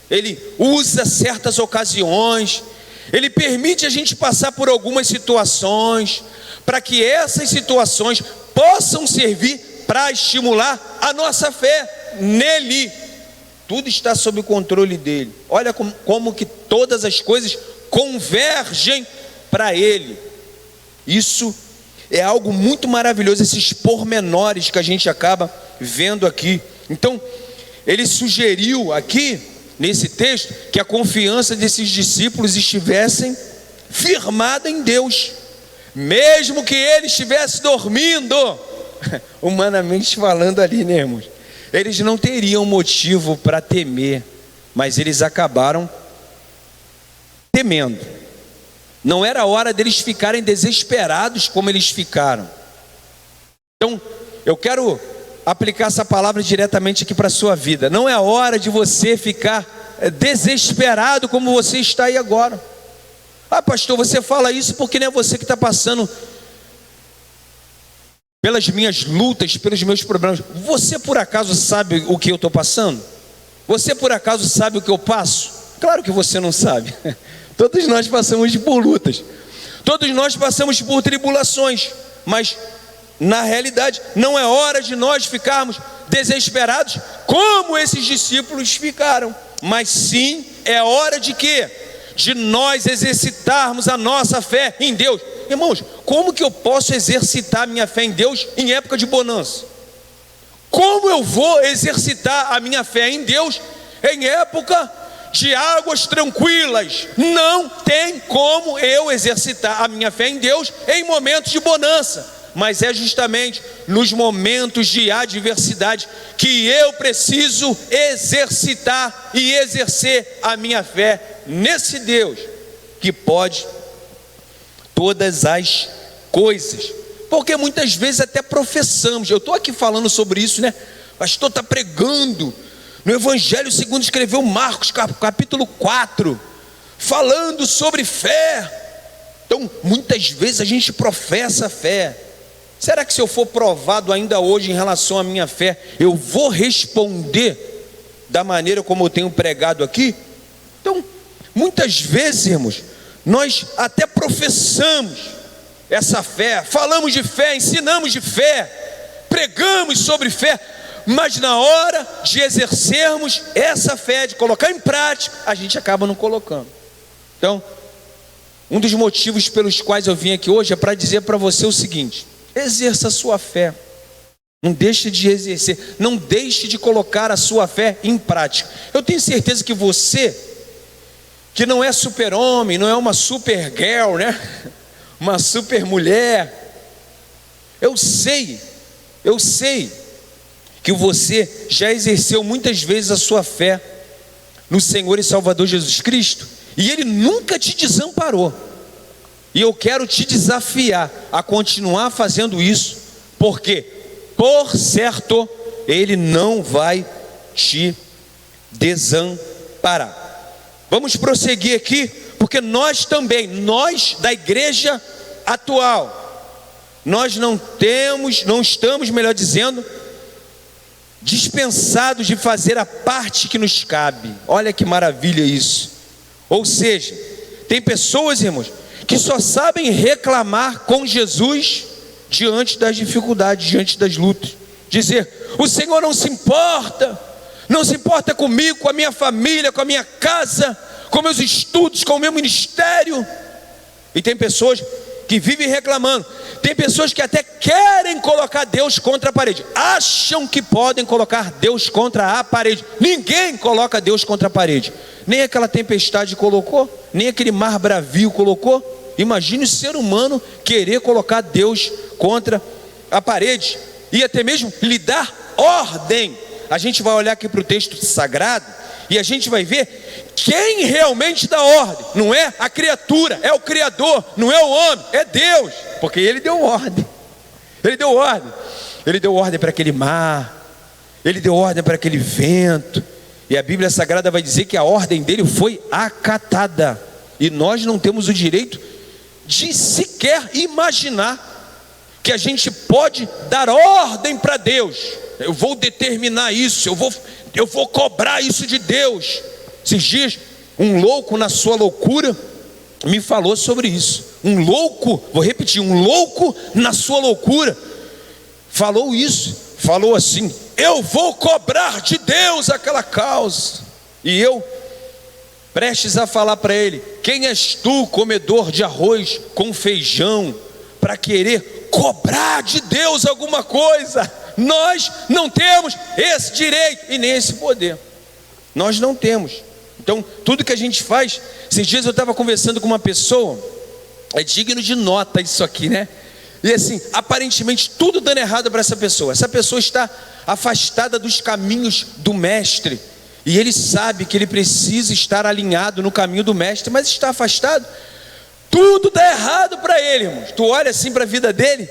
Ele usa certas ocasiões, ele permite a gente passar por algumas situações, para que essas situações possam servir para estimular a nossa fé nele. Tudo está sob o controle dele. Olha como que todas as coisas convergem para ele. Isso é algo muito maravilhoso, esses pormenores que a gente acaba vendo aqui. Então, ele sugeriu aqui, nesse texto, que a confiança desses discípulos estivessem firmada em Deus, mesmo que ele estivesse dormindo, humanamente falando ali, né, irmãos? Eles não teriam motivo para temer, mas eles acabaram temendo. Não era hora deles ficarem desesperados como eles ficaram. Então, eu quero aplicar essa palavra diretamente aqui para a sua vida. Não é hora de você ficar desesperado como você está aí agora. Ah, pastor, você fala isso porque não é você que está passando pelas minhas lutas, pelos meus problemas. Você por acaso sabe o que eu estou passando? Você por acaso sabe o que eu passo? Claro que você não sabe. Todos nós passamos por lutas, todos nós passamos por tribulações, mas na realidade não é hora de nós ficarmos desesperados como esses discípulos ficaram, mas sim é hora de quê? De nós exercitarmos a nossa fé em Deus. Irmãos, como que eu posso exercitar a minha fé em Deus em época de bonança? Como eu vou exercitar a minha fé em Deus em época de águas tranquilas? Não tem como eu exercitar a minha fé em Deus em momentos de bonança, mas é justamente nos momentos de adversidade que eu preciso exercitar e exercer a minha fé nesse Deus que pode todas as coisas. Porque muitas vezes até professamos, eu estou aqui falando sobre isso, né? O pastor está pregando no Evangelho segundo escreveu Marcos, capítulo 4, falando sobre fé. Então, muitas vezes a gente professa fé. Será que se eu for provado ainda hoje em relação à minha fé, eu vou responder da maneira como eu tenho pregado aqui? Então, muitas vezes, irmãos, nós até professamos essa fé, falamos de fé, ensinamos de fé, pregamos sobre fé, mas na hora de exercermos essa fé, de colocar em prática, a gente acaba não colocando. Então, um dos motivos pelos quais eu vim aqui hoje é para dizer para você o seguinte: exerça a sua fé, não deixe de exercer, não deixe de colocar a sua fé em prática. Eu tenho certeza que você, que não é super-homem, não é uma super-girl, né? Uma super-mulher, eu sei que você já exerceu muitas vezes a sua fé no Senhor e Salvador Jesus Cristo, e Ele nunca te desamparou. E eu quero te desafiar a continuar fazendo isso, porque, por certo, Ele não vai te desamparar. Vamos prosseguir aqui, porque nós também, nós da igreja atual, nós não estamos, melhor dizendo, dispensados de fazer a parte que nos cabe. Olha que maravilha isso. Ou seja, tem pessoas, irmãos, que só sabem reclamar com Jesus diante das dificuldades, diante das lutas. Dizer: o Senhor não se importa comigo, com a minha família, com a minha casa, com meus estudos, com o meu ministério. E tem pessoas que vivem reclamando. Tem pessoas que até querem colocar Deus contra a parede, acham que podem colocar Deus contra a parede. Ninguém coloca Deus contra a parede, nem aquela tempestade colocou, nem aquele mar bravio colocou. Imagine o ser humano querer colocar Deus contra a parede, e até mesmo lhe dar ordem. A gente vai olhar aqui para o texto sagrado e a gente vai ver quem realmente dá ordem. Não é a criatura, é o Criador, não é o homem, é Deus, porque Ele deu ordem. Ele deu ordem para aquele mar, Ele deu ordem para aquele vento, e a Bíblia Sagrada vai dizer que a ordem dele foi acatada, e nós não temos o direito de sequer imaginar que a gente pode dar ordem para Deus. Eu vou determinar isso, eu vou cobrar isso de Deus. Esses dias, um louco na sua loucura me falou sobre isso. Um louco, vou repetir, um louco na sua loucura falou isso, falou assim: eu vou cobrar de Deus aquela causa. E eu, prestes a falar para ele: quem és tu, comedor de arroz com feijão, para querer cobrar de Deus alguma coisa? Nós não temos esse direito e nem esse poder. Nós não temos. Então, tudo que a gente faz, esses dias eu estava conversando com uma pessoa, é digno de nota isso aqui, né? E assim, aparentemente tudo dando errado para essa pessoa. Essa pessoa está afastada dos caminhos do mestre, e ele sabe que ele precisa estar alinhado no caminho do mestre, mas está afastado. Tudo dá errado para ele, irmãos. Tu olha assim para a vida dele.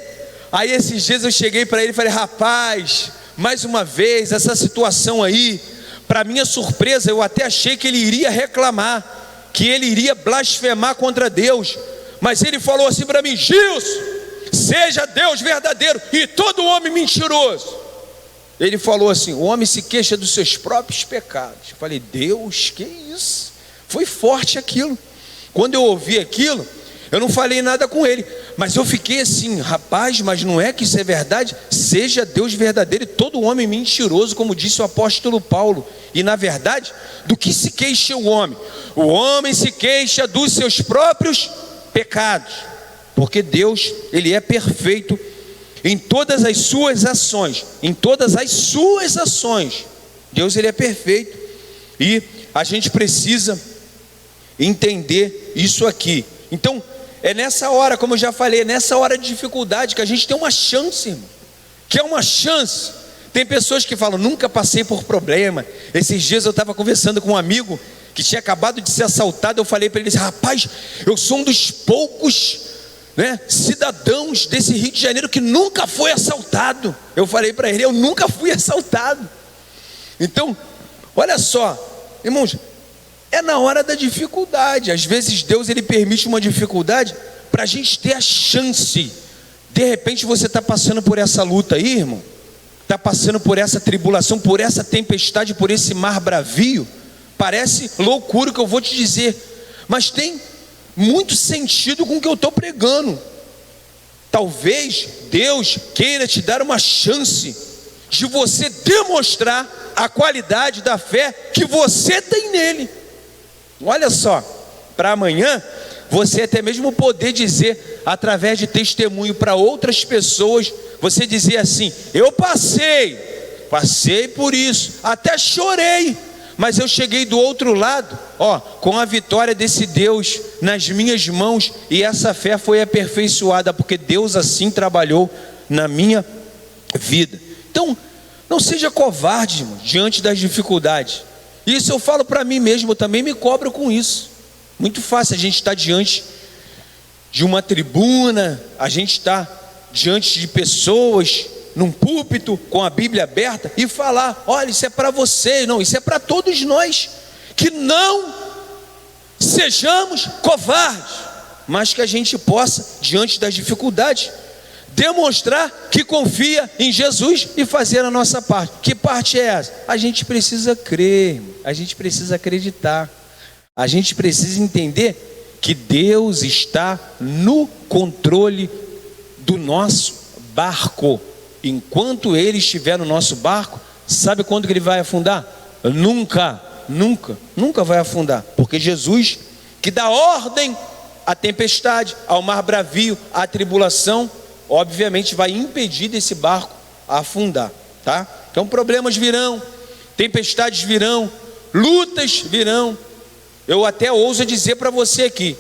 Aí esses dias eu cheguei para ele e falei: rapaz, mais uma vez essa situação aí, para minha surpresa, eu até achei que ele iria reclamar, que ele iria blasfemar contra Deus, mas ele falou assim para mim: Gilson, seja Deus verdadeiro e todo homem mentiroso. Ele falou assim: o homem se queixa dos seus próprios pecados. Eu falei: Deus, que isso? Foi forte aquilo. Quando eu ouvi aquilo, eu não falei nada com ele, mas eu fiquei assim: rapaz, mas não é que isso é verdade? Seja Deus verdadeiro e todo homem mentiroso, como disse o apóstolo Paulo. E na verdade, do que se queixa o homem? O homem se queixa dos seus próprios pecados, porque Deus, Ele é perfeito em todas as suas ações. Em todas as suas ações, Deus, Ele é perfeito. E a gente precisa entender isso aqui. Então, é nessa hora, como eu já falei, é nessa hora de dificuldade que a gente tem uma chance, irmão. Que é uma chance. Tem pessoas que falam: nunca passei por problema. Esses dias eu estava conversando com um amigo que tinha acabado de ser assaltado. Eu falei para ele assim: rapaz, eu sou um dos poucos, né, cidadãos desse Rio de Janeiro que nunca foi assaltado. Eu falei para ele: eu nunca fui assaltado. Então, olha só, irmãos, é na hora da dificuldade. Às vezes Deus, Ele permite uma dificuldade para a gente ter a chance. De repente você está passando por essa luta aí, irmão, está passando por essa tribulação, por essa tempestade, por esse mar bravio. Parece loucura o que eu vou te dizer, mas tem muito sentido com o que eu estou pregando. Talvez Deus queira te dar uma chance de você demonstrar a qualidade da fé que você tem nele. Olha só, para amanhã, você até mesmo poder dizer, através de testemunho para outras pessoas, você dizer assim: eu passei por isso, até chorei, mas eu cheguei do outro lado, com a vitória desse Deus nas minhas mãos, e essa fé foi aperfeiçoada, porque Deus assim trabalhou na minha vida. Então, não seja covarde, irmão, diante das dificuldades. Isso eu falo para mim mesmo, eu também me cobro com isso. Muito fácil a gente estar diante de uma tribuna, a gente está diante de pessoas, num púlpito, com a Bíblia aberta, e falar: olha, isso é para você. Não, isso é para todos nós, que não sejamos covardes, mas que a gente possa, diante das dificuldades, demonstrar que confia em Jesus e fazer a nossa parte. Que parte é essa? A gente precisa crer, a gente precisa acreditar, a gente precisa entender que Deus está no controle do nosso barco. Enquanto Ele estiver no nosso barco, sabe quando que ele vai afundar? Nunca vai afundar, porque Jesus, que dá ordem à tempestade, ao mar bravio, à tribulação, obviamente vai impedir desse barco afundar, tá? Então problemas virão, tempestades virão, lutas virão. Eu até ouso dizer para você aqui: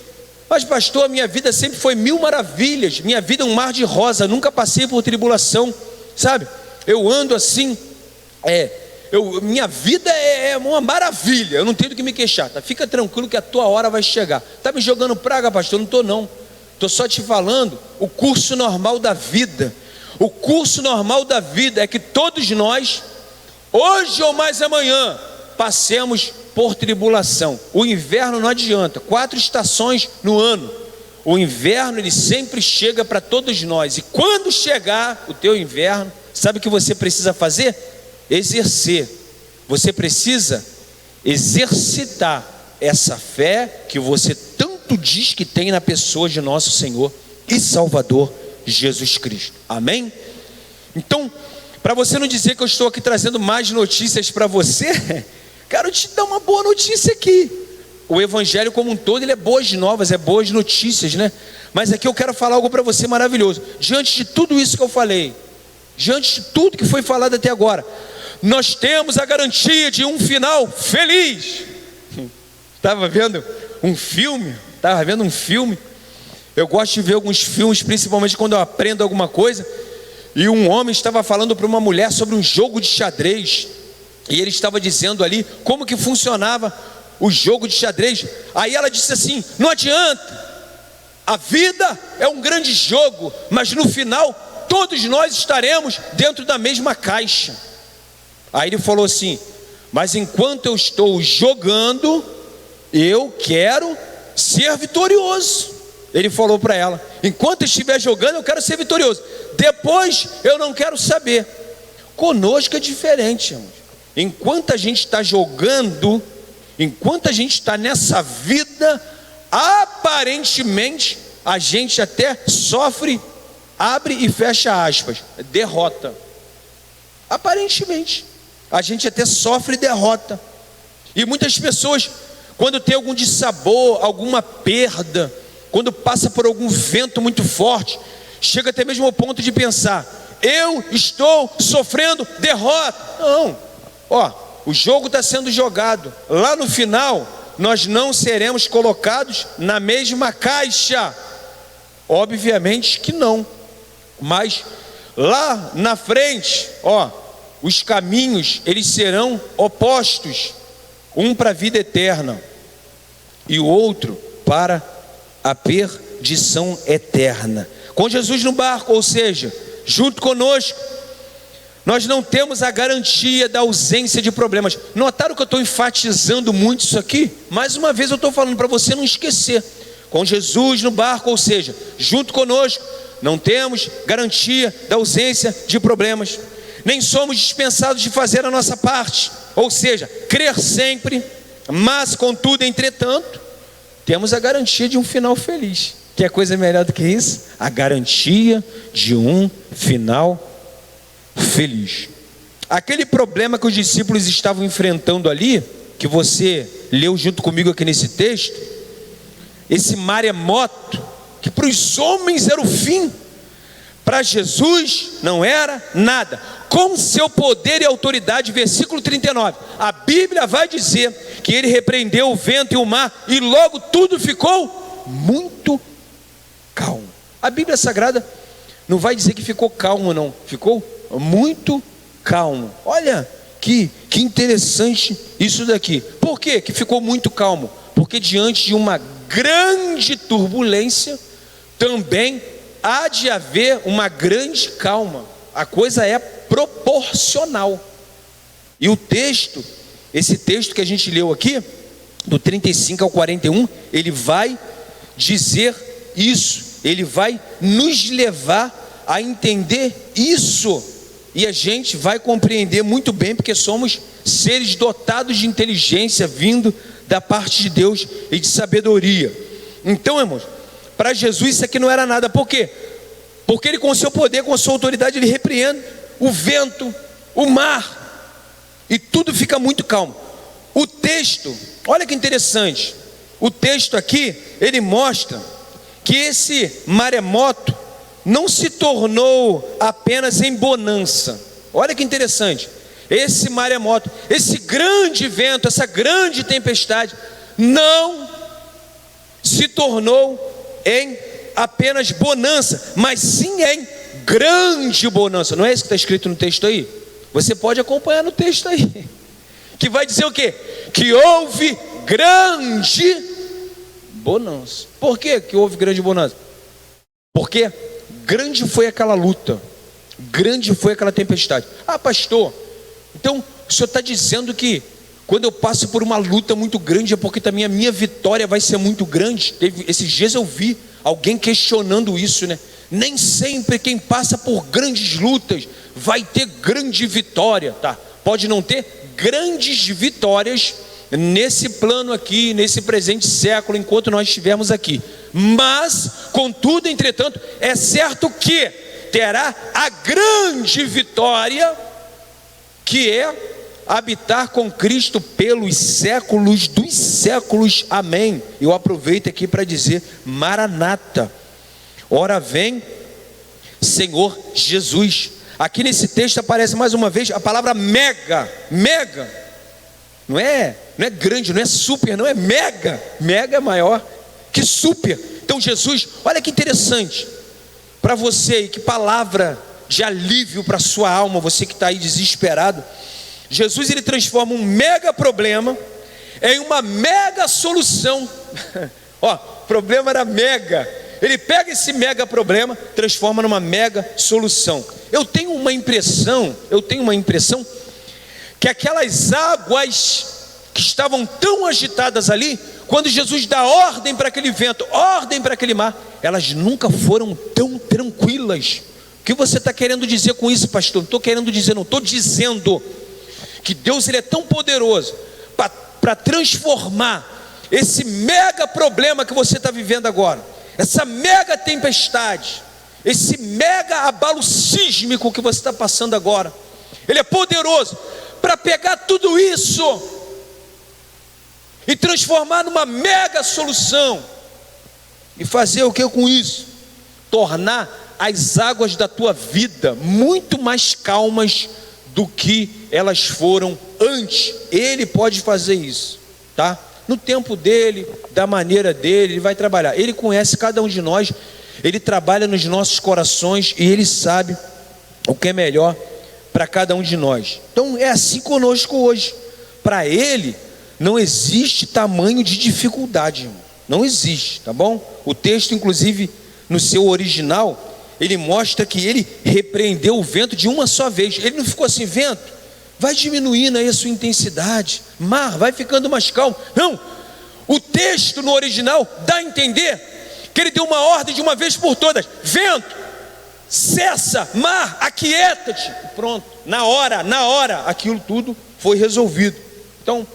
mas pastor, minha vida sempre foi mil maravilhas, minha vida é um mar de rosa, nunca passei por tribulação, sabe? Eu ando assim, minha vida é uma maravilha, eu não tenho do que me queixar, tá? Fica tranquilo que a tua hora vai chegar. Tá me jogando praga, pastor? Não estou não, estou só te falando o curso normal da vida. O curso normal da vida é que todos nós, hoje ou mais amanhã, passemos por tribulação. O inverno não adianta, 4 estações no ano. O inverno, ele sempre chega para todos nós. E quando chegar o teu inverno, sabe o que você precisa fazer? Exercer. Você precisa exercitar essa fé que você tanto diz que tem na pessoa de nosso Senhor e Salvador Jesus Cristo. Amém? Então, para você não dizer que eu estou aqui trazendo mais notícias para você, quero te dar uma boa notícia aqui. O evangelho como um todo, ele é boas novas, é boas notícias, né? Mas aqui eu quero falar algo para você maravilhoso. Diante de tudo isso que eu falei, diante de tudo que foi falado até agora, nós temos a garantia de um final feliz. Estava vendo um filme, eu gosto de ver alguns filmes, principalmente quando eu aprendo alguma coisa, e um homem estava falando para uma mulher sobre um jogo de xadrez, e ele estava dizendo ali como que funcionava o jogo de xadrez. Aí ela disse assim: não adianta, a vida é um grande jogo, mas no final todos nós estaremos dentro da mesma caixa. Aí ele falou assim: mas enquanto eu estou jogando, eu quero ser vitorioso. Ele falou para ela: enquanto eu estiver jogando, eu quero ser vitorioso, depois eu não quero saber. Conosco é diferente, irmãos. Enquanto a gente está jogando, enquanto a gente está nessa vida, aparentemente a gente até sofre, abre e fecha aspas, derrota. Aparentemente a gente até sofre derrota. E muitas pessoas, quando tem algum dissabor, alguma perda, quando passa por algum vento muito forte, chega até mesmo ao ponto de pensar: eu estou sofrendo derrota. Não, o jogo está sendo jogado. Lá no final, nós não seremos colocados na mesma caixa. Obviamente que não. Mas lá na frente, os caminhos, eles serão opostos. Um para a vida eterna e o outro para a perdição eterna. Com Jesus no barco, ou seja, junto conosco, nós não temos a garantia da ausência de problemas. Notaram que eu estou enfatizando muito isso aqui? Mais uma vez eu estou falando para você não esquecer. Com Jesus no barco, ou seja, junto conosco, não temos garantia da ausência de problemas. Nem somos dispensados de fazer a nossa parte, ou seja, crer sempre, mas contudo, entretanto, temos a garantia de um final feliz. Quer coisa melhor do que isso? A garantia de um final feliz. Aquele problema que os discípulos estavam enfrentando ali, que você leu junto comigo aqui nesse texto, esse maremoto, que para os homens era o fim, para Jesus não era nada. Com seu poder e autoridade, versículo 39, a Bíblia vai dizer que ele repreendeu o vento e o mar, e logo tudo ficou muito calmo. A Bíblia Sagrada não vai dizer que ficou calmo, não, ficou muito calmo. Olha que interessante isso daqui. Por quê que ficou muito calmo? Porque diante de uma grande turbulência, também há de haver uma grande calma. A coisa é proporcional. E o texto, esse texto que a gente leu aqui, do 35 ao 41, ele vai dizer isso, ele vai nos levar a entender isso, e a gente vai compreender muito bem, porque somos seres dotados de inteligência, vindo da parte de Deus e de sabedoria. Então, irmãos, para Jesus isso aqui não era nada. Por quê? Porque ele, com seu poder, com sua autoridade, ele repreende o vento, o mar, e tudo fica muito calmo. O texto, olha que interessante, o texto aqui, ele mostra que esse maremoto não se tornou apenas em bonança. Olha que interessante, esse maremoto, esse grande vento, essa grande tempestade, não se tornou em apenas bonança, mas sim em grande bonança. Não é isso que está escrito no texto aí? Você pode acompanhar no texto aí, que vai dizer o quê? Que houve grande bonança. Por quê que houve grande bonança? Porque grande foi aquela luta, grande foi aquela tempestade. Ah, pastor, então o senhor está dizendo que quando eu passo por uma luta muito grande é porque também a minha vitória vai ser muito grande? Esses dias eu vi alguém questionando isso, né? Nem sempre quem passa por grandes lutas vai ter grande vitória, tá? Pode não ter grandes vitórias nesse plano aqui, nesse presente século, enquanto nós estivermos aqui. Mas, contudo, entretanto, é certo que terá a grande vitória, que é habitar com Cristo pelos séculos dos séculos. Amém. Eu aproveito aqui para dizer: Maranata, ora vem Senhor Jesus. Aqui nesse texto aparece mais uma vez a palavra mega. Mega não é grande, não é super, não é mega. Mega é maior que super. Então Jesus, olha que interessante para você, e que palavra de alívio para a sua alma, você que está aí desesperado. Jesus, ele transforma um mega problema em uma mega solução. Ó, o problema era mega, ele pega esse mega problema, transforma numa mega solução. Eu tenho uma impressão que aquelas águas que estavam tão agitadas ali, quando Jesus dá ordem para aquele vento, ordem para aquele mar, elas nunca foram tão tranquilas. O que você está querendo dizer com isso, pastor? Não estou querendo dizer, não, estou dizendo que Deus, ele é tão poderoso para transformar esse mega problema que você está vivendo agora, essa mega tempestade, esse mega abalo sísmico que você está passando agora. Ele é poderoso para pegar tudo isso e transformar numa mega solução. E fazer o que com isso? Tornar as águas da tua vida muito mais calmas do que elas foram antes. Ele pode fazer isso, tá? No tempo dele, da maneira dele, ele vai trabalhar. Ele conhece cada um de nós, ele trabalha nos nossos corações e ele sabe o que é melhor para cada um de nós. Então é assim conosco hoje. Para ele não existe tamanho de dificuldade, irmão. Não existe, tá bom? O texto, inclusive, no seu original, ele mostra que ele repreendeu o vento de uma só vez. Ele não ficou assim: vento, vai diminuindo aí a sua intensidade, mar, vai ficando mais calmo. Não, o texto no original dá a entender que ele deu uma ordem de uma vez por todas: vento, cessa, mar, aquieta-te. Pronto, na hora, aquilo tudo foi resolvido. Então,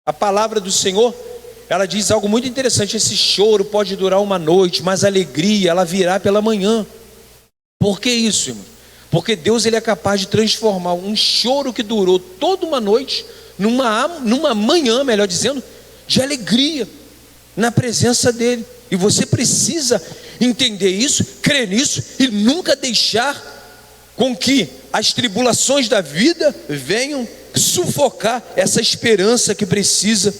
a palavra do Senhor, ela diz algo muito interessante: esse choro pode durar uma noite, mas a alegria, ela virá pela manhã. Por que isso, irmão? Porque Deus, ele é capaz de transformar um choro que durou toda uma noite numa manhã, melhor dizendo, de alegria na presença dele. E você precisa entender isso, crer nisso e nunca deixar com que as tribulações da vida venham sufocar essa esperança que precisa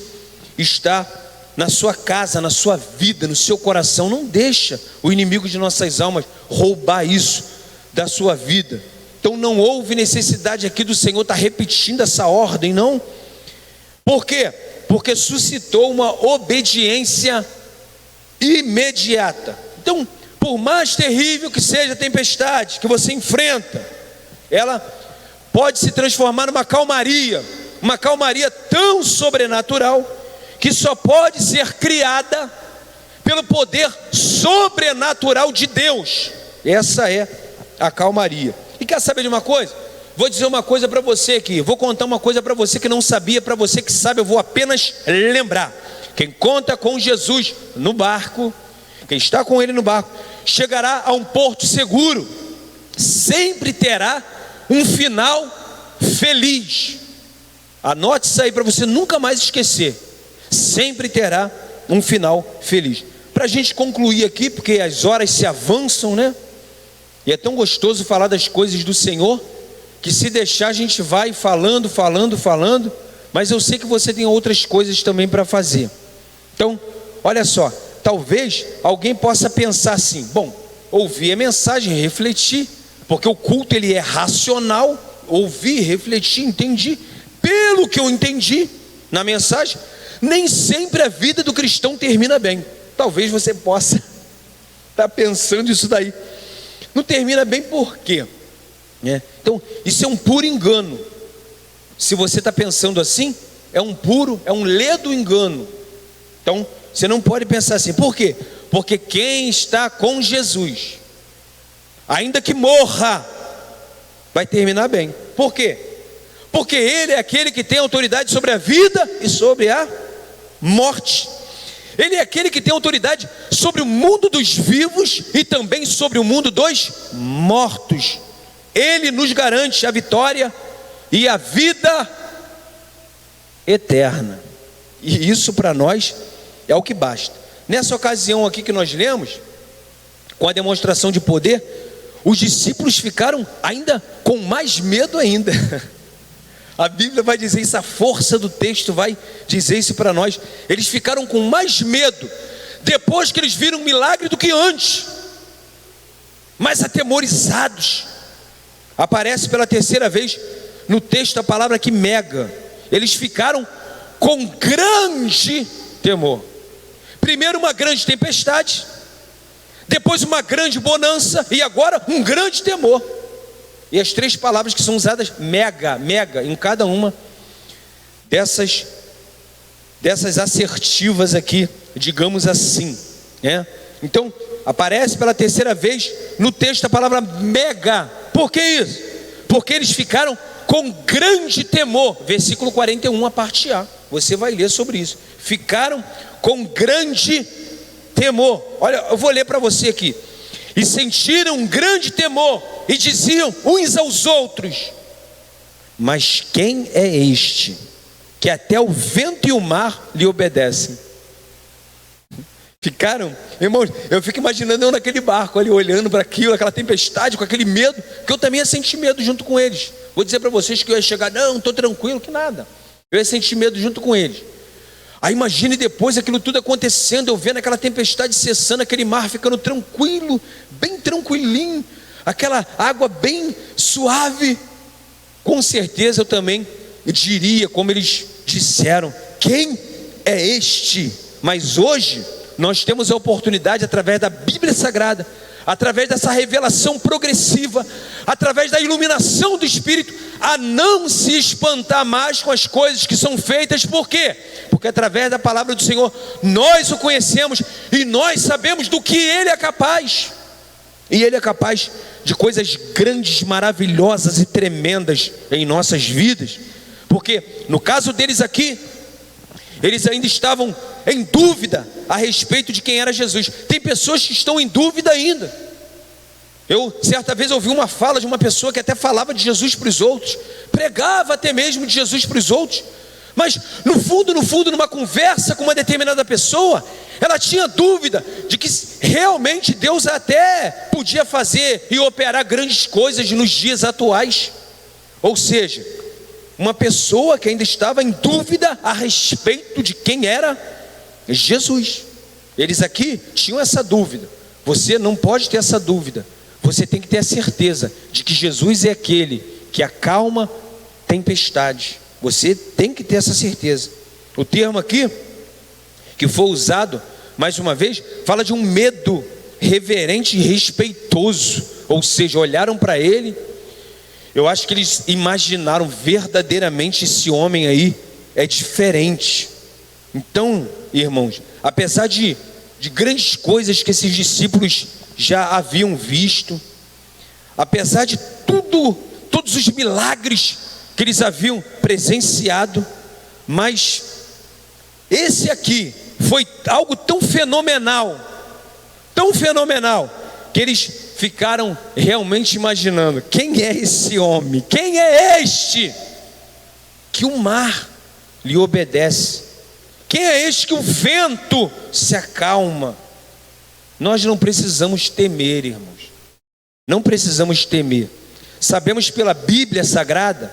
estar na sua casa, na sua vida, no seu coração. Não deixa o inimigo de nossas almas roubar isso da sua vida. Então não houve necessidade aqui do Senhor estar repetindo essa ordem, não. Por quê? Porque suscitou uma obediência imediata. Então, por mais terrível que seja a tempestade que você enfrenta, ela pode se transformar numa calmaria, uma calmaria tão sobrenatural que só pode ser criada pelo poder sobrenatural de Deus. Essa é a calmaria. E quer saber de uma coisa? Vou dizer uma coisa para você aqui, vou contar uma coisa para você que não sabia, para você que sabe, eu vou apenas lembrar. Quem conta com Jesus no barco, quem está com ele no barco, chegará a um porto seguro, sempre terá um final feliz. Anote isso aí para você nunca mais esquecer. Sempre terá um final feliz. Para a gente concluir aqui, porque as horas se avançam, né? E é tão gostoso falar das coisas do Senhor, que se deixar a gente vai falando, mas eu sei que você tem outras coisas também para fazer. Então, olha só, talvez alguém possa pensar assim: bom, ouvir a mensagem, refletir, porque o culto ele é racional, ouvir, refletir, entendi. Pelo que eu entendi na mensagem, nem sempre a vida do cristão termina bem. Talvez você possa estar pensando isso daí. Não termina bem por quê? Então, isso é um puro engano. Se você está pensando assim, é um ledo engano. Então, você não pode pensar assim. Por quê? Porque quem está com Jesus, ainda que morra, vai terminar bem. Por quê? Porque Ele é aquele que tem autoridade sobre a vida e sobre a morte. Ele é aquele que tem autoridade sobre o mundo dos vivos e também sobre o mundo dos mortos. Ele nos garante a vitória e a vida eterna. E isso para nós é o que basta. Nessa ocasião aqui que nós lemos, com a demonstração de poder, os discípulos ficaram ainda com mais medo ainda. A Bíblia vai dizer isso, a força do texto vai dizer isso para nós. Eles ficaram com mais medo depois que eles viram um milagre do que antes, mais atemorizados. Aparece pela terceira vez no texto a palavra aqui, mega. Eles ficaram com grande temor. Primeiro uma grande tempestade, depois uma grande bonança e agora um grande temor. E as três palavras que são usadas, mega, em cada uma dessas assertivas aqui, digamos assim, né? Então, aparece pela terceira vez no texto a palavra mega. Por que isso? Porque eles ficaram com grande temor. Versículo 41, a parte A. Você vai ler sobre isso. Ficaram com grande temor. Olha, eu vou ler para você aqui. E sentiram um grande temor, e diziam uns aos outros: mas quem é este, que até o vento e o mar lhe obedecem? Ficaram, irmãos, eu fico imaginando eu naquele barco ali, olhando para aquilo, aquela tempestade, com aquele medo, que eu também ia sentir medo junto com eles. Vou dizer para vocês que eu ia chegar, não, estou tranquilo, que nada. Eu ia sentir medo junto com eles. Aí imagine depois aquilo tudo acontecendo, eu vendo aquela tempestade cessando, aquele mar ficando tranquilo, bem tranquilinho, aquela água bem suave. Com certeza eu também diria, como eles disseram: quem é este? Mas hoje nós temos a oportunidade, através da Bíblia Sagrada, através dessa revelação progressiva, através da iluminação do Espírito, a não se espantar mais com as coisas que são feitas. Por quê? Porque através da palavra do Senhor nós o conhecemos e nós sabemos do que Ele é capaz. E Ele é capaz de coisas grandes, maravilhosas e tremendas em nossas vidas. Porque no caso deles aqui, Eles ainda estavam em dúvida a respeito de quem era Jesus. Tem pessoas que estão em dúvida ainda. Eu, certa vez, ouvi uma fala de uma pessoa que até falava de Jesus para os outros, pregava até mesmo de Jesus para os outros, mas no fundo, numa conversa com uma determinada pessoa, ela tinha dúvida de que realmente Deus até podia fazer e operar grandes coisas nos dias atuais. Ou seja, uma pessoa que ainda estava em dúvida a respeito de quem era Jesus. Eles aqui tinham essa dúvida. Você não pode ter essa dúvida. Você tem que ter a certeza de que Jesus é aquele que acalma tempestade. Você tem que ter essa certeza. O termo aqui que foi usado, mais uma vez, fala de um medo reverente e respeitoso. Ou seja, olharam para ele. Eu acho que eles imaginaram verdadeiramente esse homem aí é diferente. Então, irmãos, apesar de grandes coisas que esses discípulos já haviam visto, apesar de todos os milagres que eles haviam presenciado, mas esse aqui foi algo tão fenomenal, que eles ficaram realmente imaginando: quem é esse homem? Quem é este que o mar lhe obedece? Quem é este que o vento se acalma? Nós não precisamos temer, irmãos. Não precisamos temer. Sabemos pela Bíblia Sagrada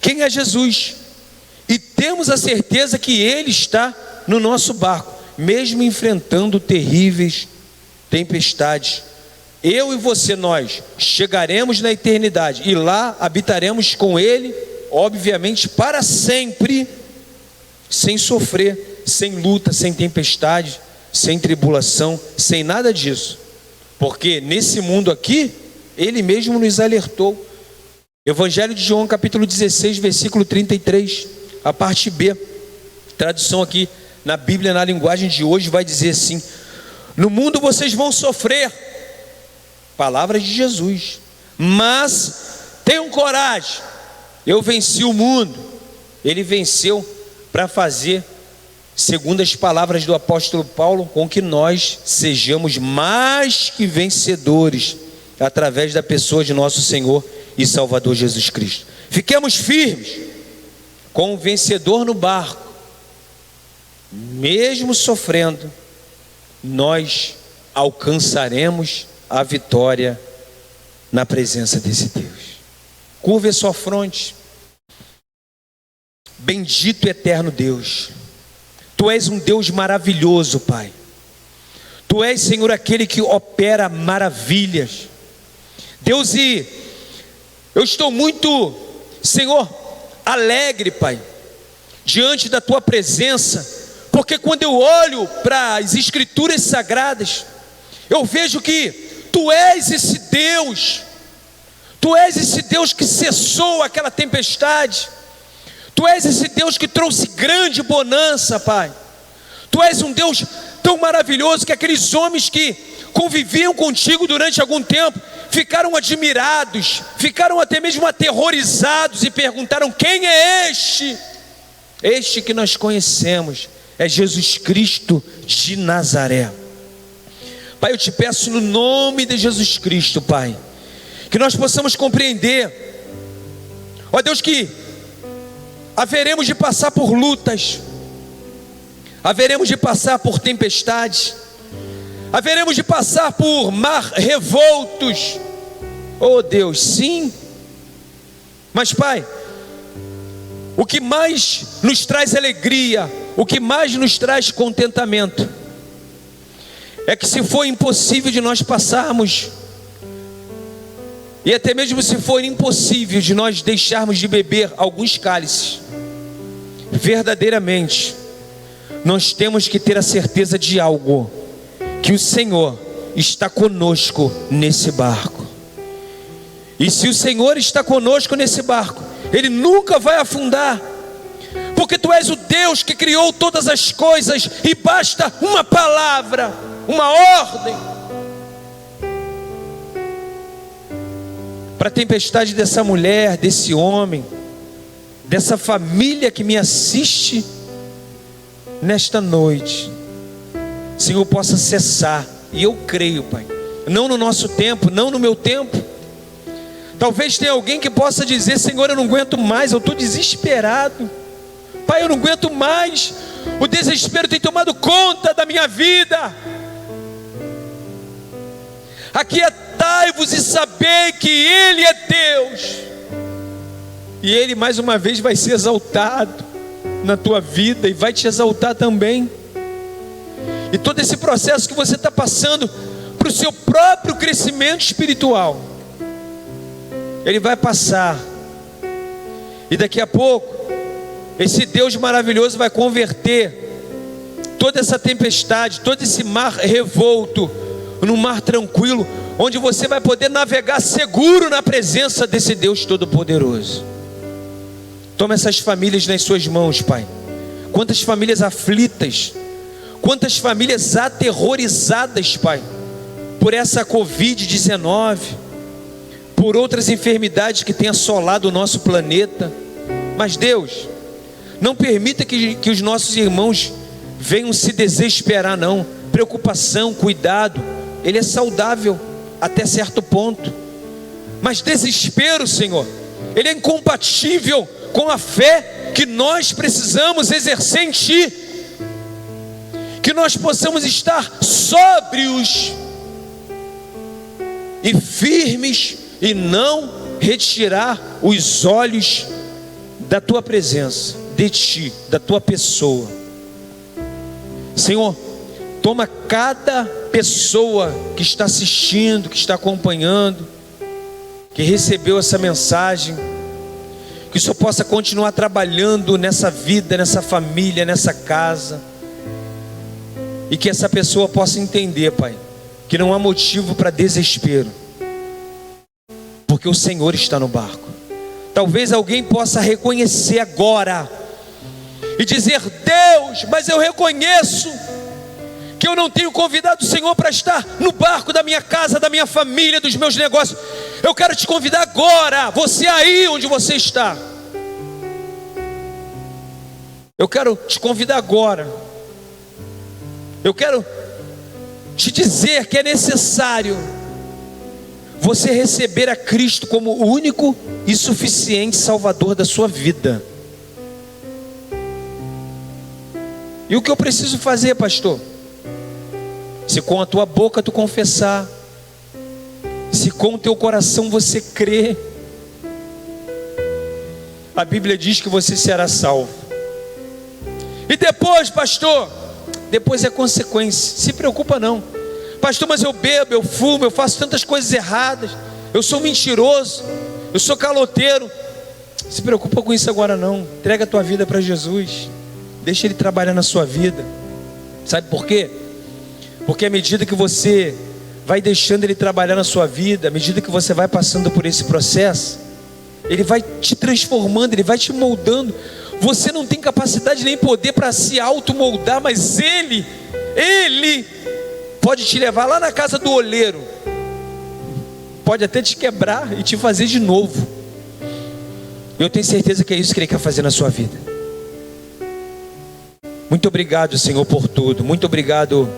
quem é Jesus, e temos a certeza que Ele está no nosso barco, mesmo enfrentando terríveis tempestades. Eu e você, nós chegaremos na eternidade e lá habitaremos com Ele, obviamente para sempre, sem sofrer, sem luta, sem tempestade, sem tribulação, sem nada disso, porque nesse mundo aqui Ele mesmo nos alertou. Evangelho de João, capítulo 16, versículo 33, a parte B, tradução aqui na Bíblia, na linguagem de hoje, vai dizer assim: no mundo vocês vão sofrer, palavras de Jesus, mas tenham coragem, eu venci o mundo. Ele venceu para fazer, segundo as palavras do apóstolo Paulo, com que nós sejamos mais que vencedores, através da pessoa de nosso Senhor e Salvador Jesus Cristo. Fiquemos firmes, com o vencedor no barco, mesmo sofrendo, nós alcançaremos a vitória na presença desse Deus. Curva a sua fronte. Bendito e eterno Deus, Tu és um Deus maravilhoso, Pai. Tu és, Senhor, aquele que opera maravilhas. Deus, e eu estou muito, Senhor, alegre, Pai, diante da Tua presença, porque quando eu olho para as Escrituras Sagradas, eu vejo que Tu és esse Deus, Tu és esse Deus que cessou aquela tempestade, Tu és esse Deus que trouxe grande bonança, Pai. Tu és um Deus tão maravilhoso que aqueles homens que conviviam contigo durante algum tempo ficaram admirados, ficaram até mesmo aterrorizados e perguntaram: quem é este? Este que nós conhecemos é Jesus Cristo de Nazaré. Pai, eu te peço no nome de Jesus Cristo, Pai, que nós possamos compreender, ó Deus, que haveremos de passar por lutas, haveremos de passar por tempestades, haveremos de passar por mar revoltos, oh Deus, sim. Mas Pai, o que mais nos traz alegria, o que mais nos traz contentamento, é que se for impossível de nós passarmos, e até mesmo se for impossível de nós deixarmos de beber alguns cálices, verdadeiramente nós temos que ter a certeza de algo, que o Senhor está conosco nesse barco. E se o Senhor está conosco nesse barco, Ele nunca vai afundar, porque Tu és o Deus que criou todas as coisas, e basta uma palavra, uma ordem, para a tempestade dessa mulher, desse homem, dessa família que me assiste, nesta noite, Senhor, possa cessar. E eu creio, Pai, não no nosso tempo, não no meu tempo. Talvez tenha alguém que possa dizer: Senhor, eu não aguento mais, eu estou desesperado. Pai, eu não aguento mais, o desespero tem tomado conta da minha vida. Aquietai-vos e saber que Ele é Deus, e Ele mais uma vez vai ser exaltado na tua vida, e vai te exaltar também. E todo esse processo que você está passando para o seu próprio crescimento espiritual, ele vai passar, e daqui a pouco esse Deus maravilhoso vai converter toda essa tempestade, todo esse mar revolto, num mar tranquilo, onde você vai poder navegar seguro na presença desse Deus Todo-Poderoso. Toma essas famílias nas suas mãos, Pai. Quantas famílias aflitas, quantas famílias aterrorizadas, Pai, por essa Covid-19, por outras enfermidades que têm assolado o nosso planeta. Mas Deus, não permita que os nossos irmãos venham se desesperar, não. Preocupação, cuidado, ele é saudável até certo ponto. Mas desespero, Senhor, ele é incompatível com a fé que nós precisamos exercer em Ti. Que nós possamos estar sóbrios e firmes, e não retirar os olhos da Tua presença, de Ti, da Tua pessoa. Senhor, toma cada pessoa que está assistindo, que está acompanhando, que recebeu essa mensagem, que o Senhor possa continuar trabalhando nessa vida, nessa família, nessa casa, e que essa pessoa possa entender, Pai, que não há motivo para desespero, porque o Senhor está no barco. Talvez alguém possa reconhecer agora e dizer: Deus, mas eu reconheço que eu não tenho convidado o Senhor para estar no barco da minha casa, da minha família, dos meus negócios. Eu quero te convidar agora, você aí onde você está. Eu quero te convidar agora. Eu quero te dizer que é necessário você receber a Cristo como o único e suficiente Salvador da sua vida. E o que eu preciso fazer, pastor? Se com a tua boca tu confessar, se com o teu coração você crer, a Bíblia diz que você será salvo. E depois, pastor, depois é consequência. Se preocupa não. Pastor, mas eu bebo, eu fumo, eu faço tantas coisas erradas, eu sou mentiroso, eu sou caloteiro. Se preocupa com isso agora não. Entrega a tua vida para Jesus, deixa Ele trabalhar na sua vida. Sabe por quê? Porque à medida que você vai deixando Ele trabalhar na sua vida, à medida que você vai passando por esse processo, Ele vai te transformando, Ele vai te moldando. Você não tem capacidade nem poder para se automoldar, mas Ele pode te levar lá na casa do oleiro, pode até te quebrar e te fazer de novo. Eu tenho certeza que é isso que Ele quer fazer na sua vida. Muito obrigado, Senhor, por tudo. Muito obrigado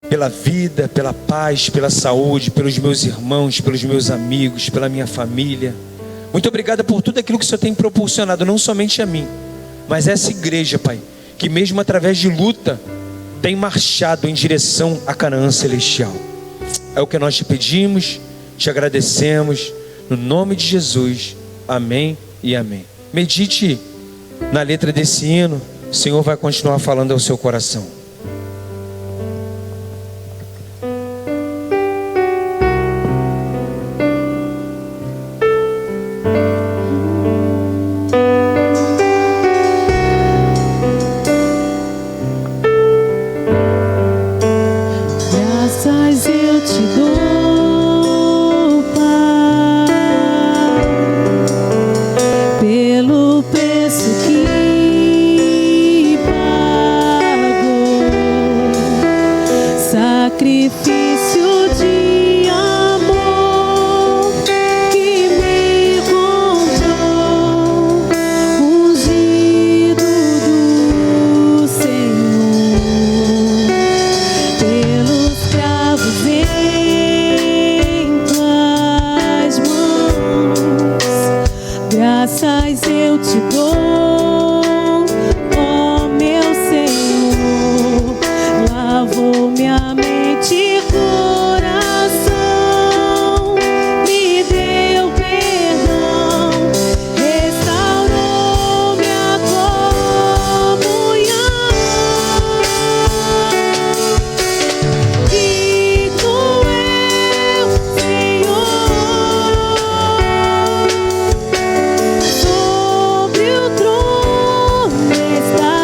pela vida, pela paz, pela saúde, pelos meus irmãos, pelos meus amigos, pela minha família. Muito obrigado por tudo aquilo que o Senhor tem proporcionado, não somente a mim, mas a essa igreja, Pai, que mesmo através de luta, tem marchado em direção a Canaã Celestial. É o que nós te pedimos, te agradecemos, no nome de Jesus, amém e amém. Medite na letra desse hino, o Senhor vai continuar falando ao seu coração. Pelo preço que pagou. Graças eu te dou, ó meu Senhor. Lavou minha mente e coração, me deu perdão, restaurou minha comunhão. Digno é o Senhor, sobre o trono está,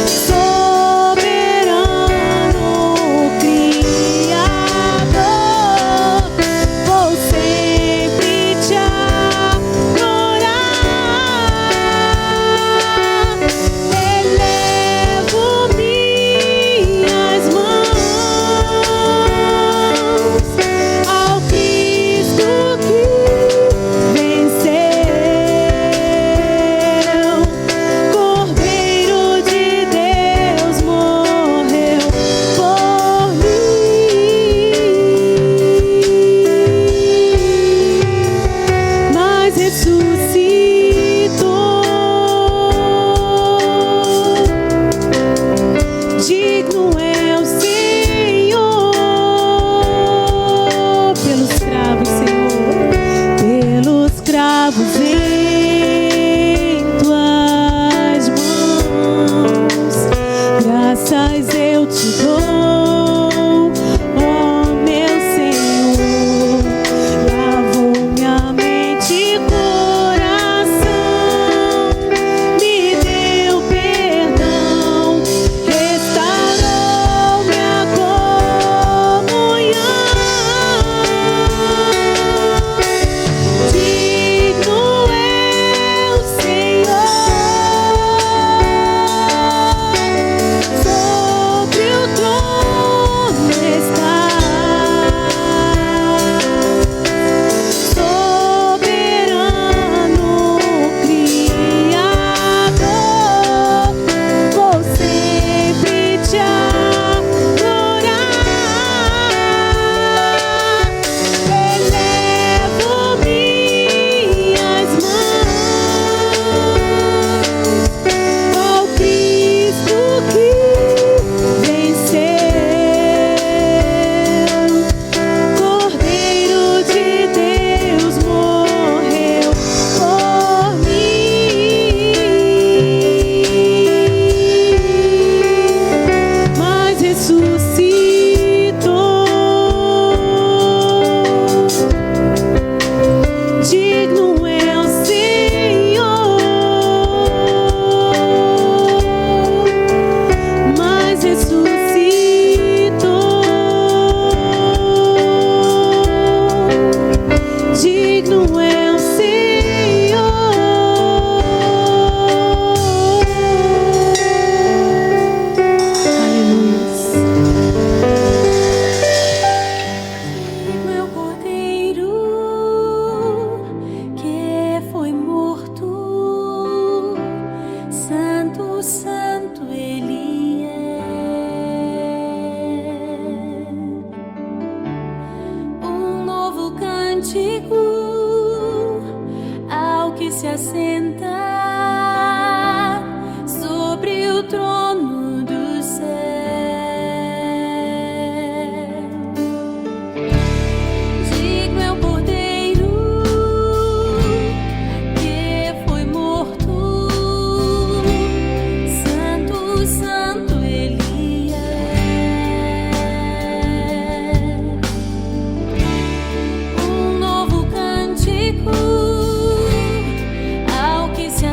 soberano Criador. Vou sempre te adorar. Elevo minhas mãos ao Cristo que venceu. Cordeiro de Deus morreu por mim, mas ressuscitou. Digno é o Senhor, pelos cravos, Senhor, pelos cravos em tuas mãos. Graças eu te dou, ó meu Senhor. Lavou minha mente e coração, me deu perdão, restaurou minha comunhão. Digno é o Senhor, sobre o trono está, soberano Criador. Vou sempre te adorar. Elevo minhas mãos ao Cristo que venceu. Cordeiro de Deus morreu por mim, mas ressuscitou. Digno é o Senhor, mas ressuscitou. Digno é o Senhor. Aleluia. Meu cordeiro que foi morto, santo, santo ele é. Um novo cântico ao que se assenta sobre o trono do céu. Digno é o cordeiro que foi morto, santo, santo ele é. Um novo cântico ao que se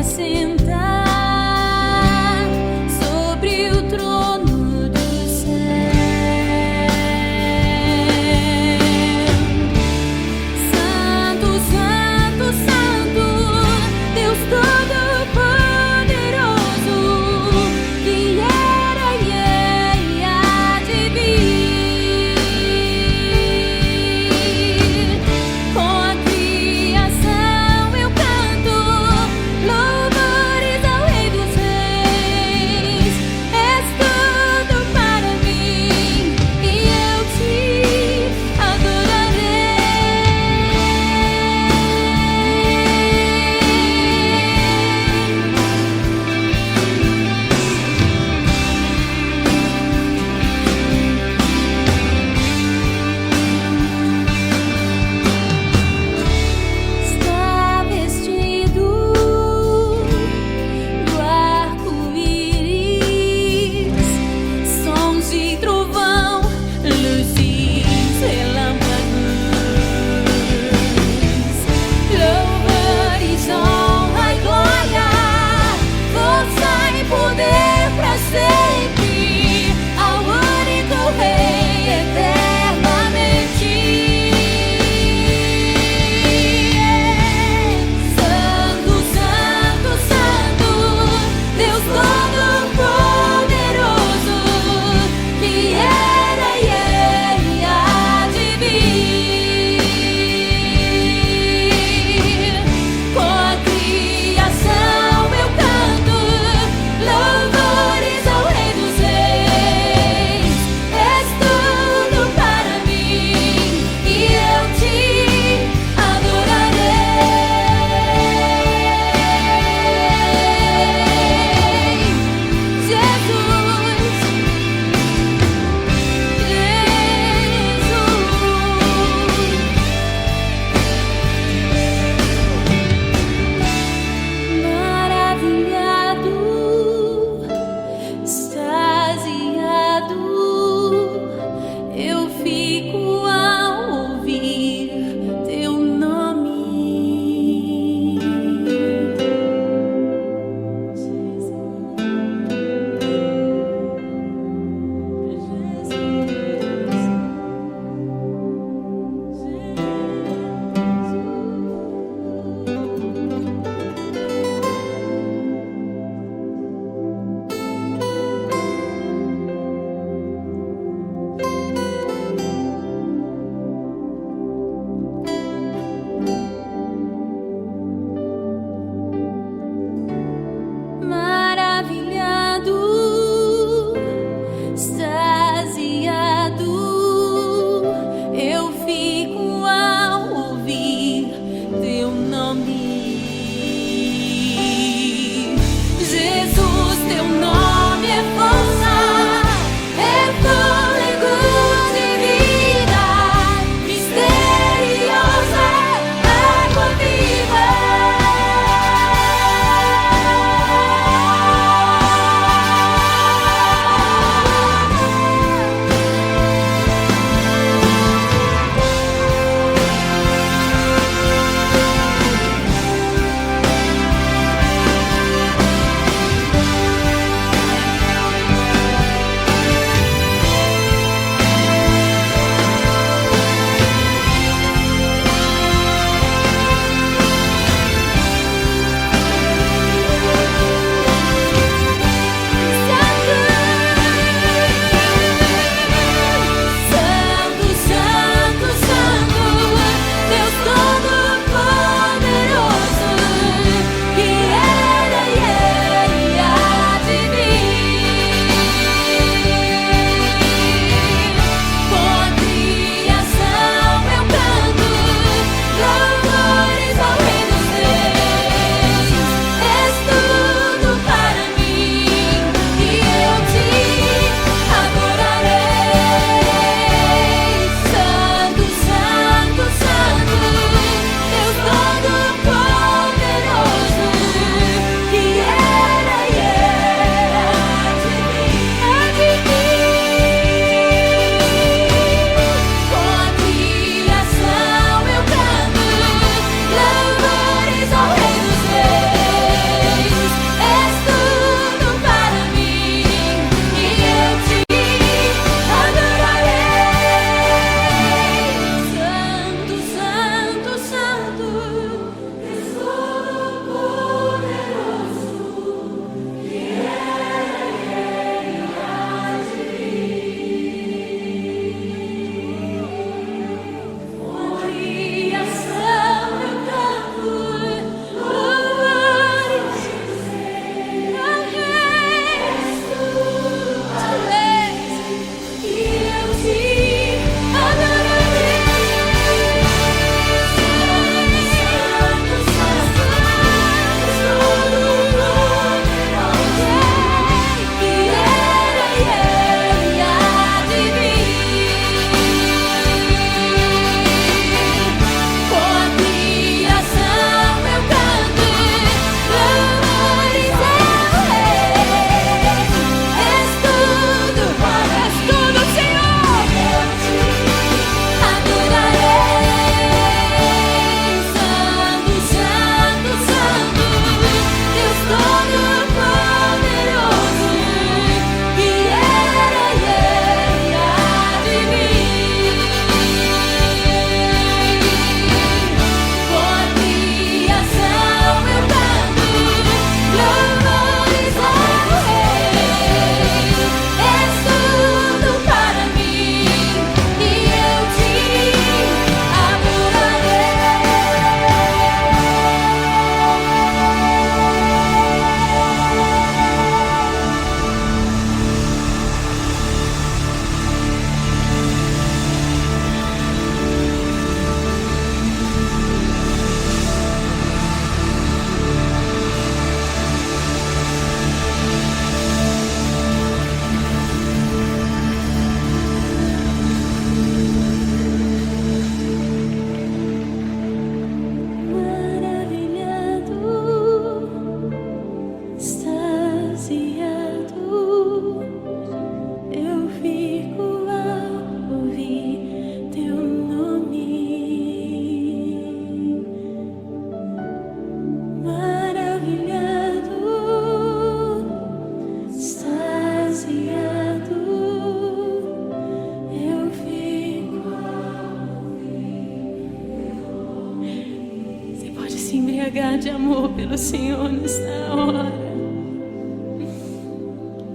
embriagar de amor pelo Senhor nesta hora.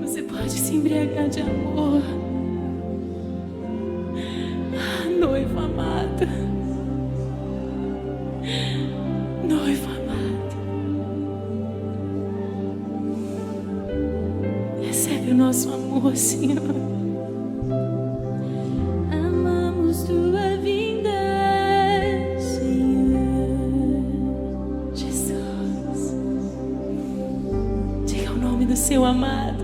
Você pode se embriagar de amor. Ah, noivo amado. Noivo amado. Recebe o nosso amor, Senhor. Amamos tua vinda, Senhor Jesus. Diga o nome do seu amado.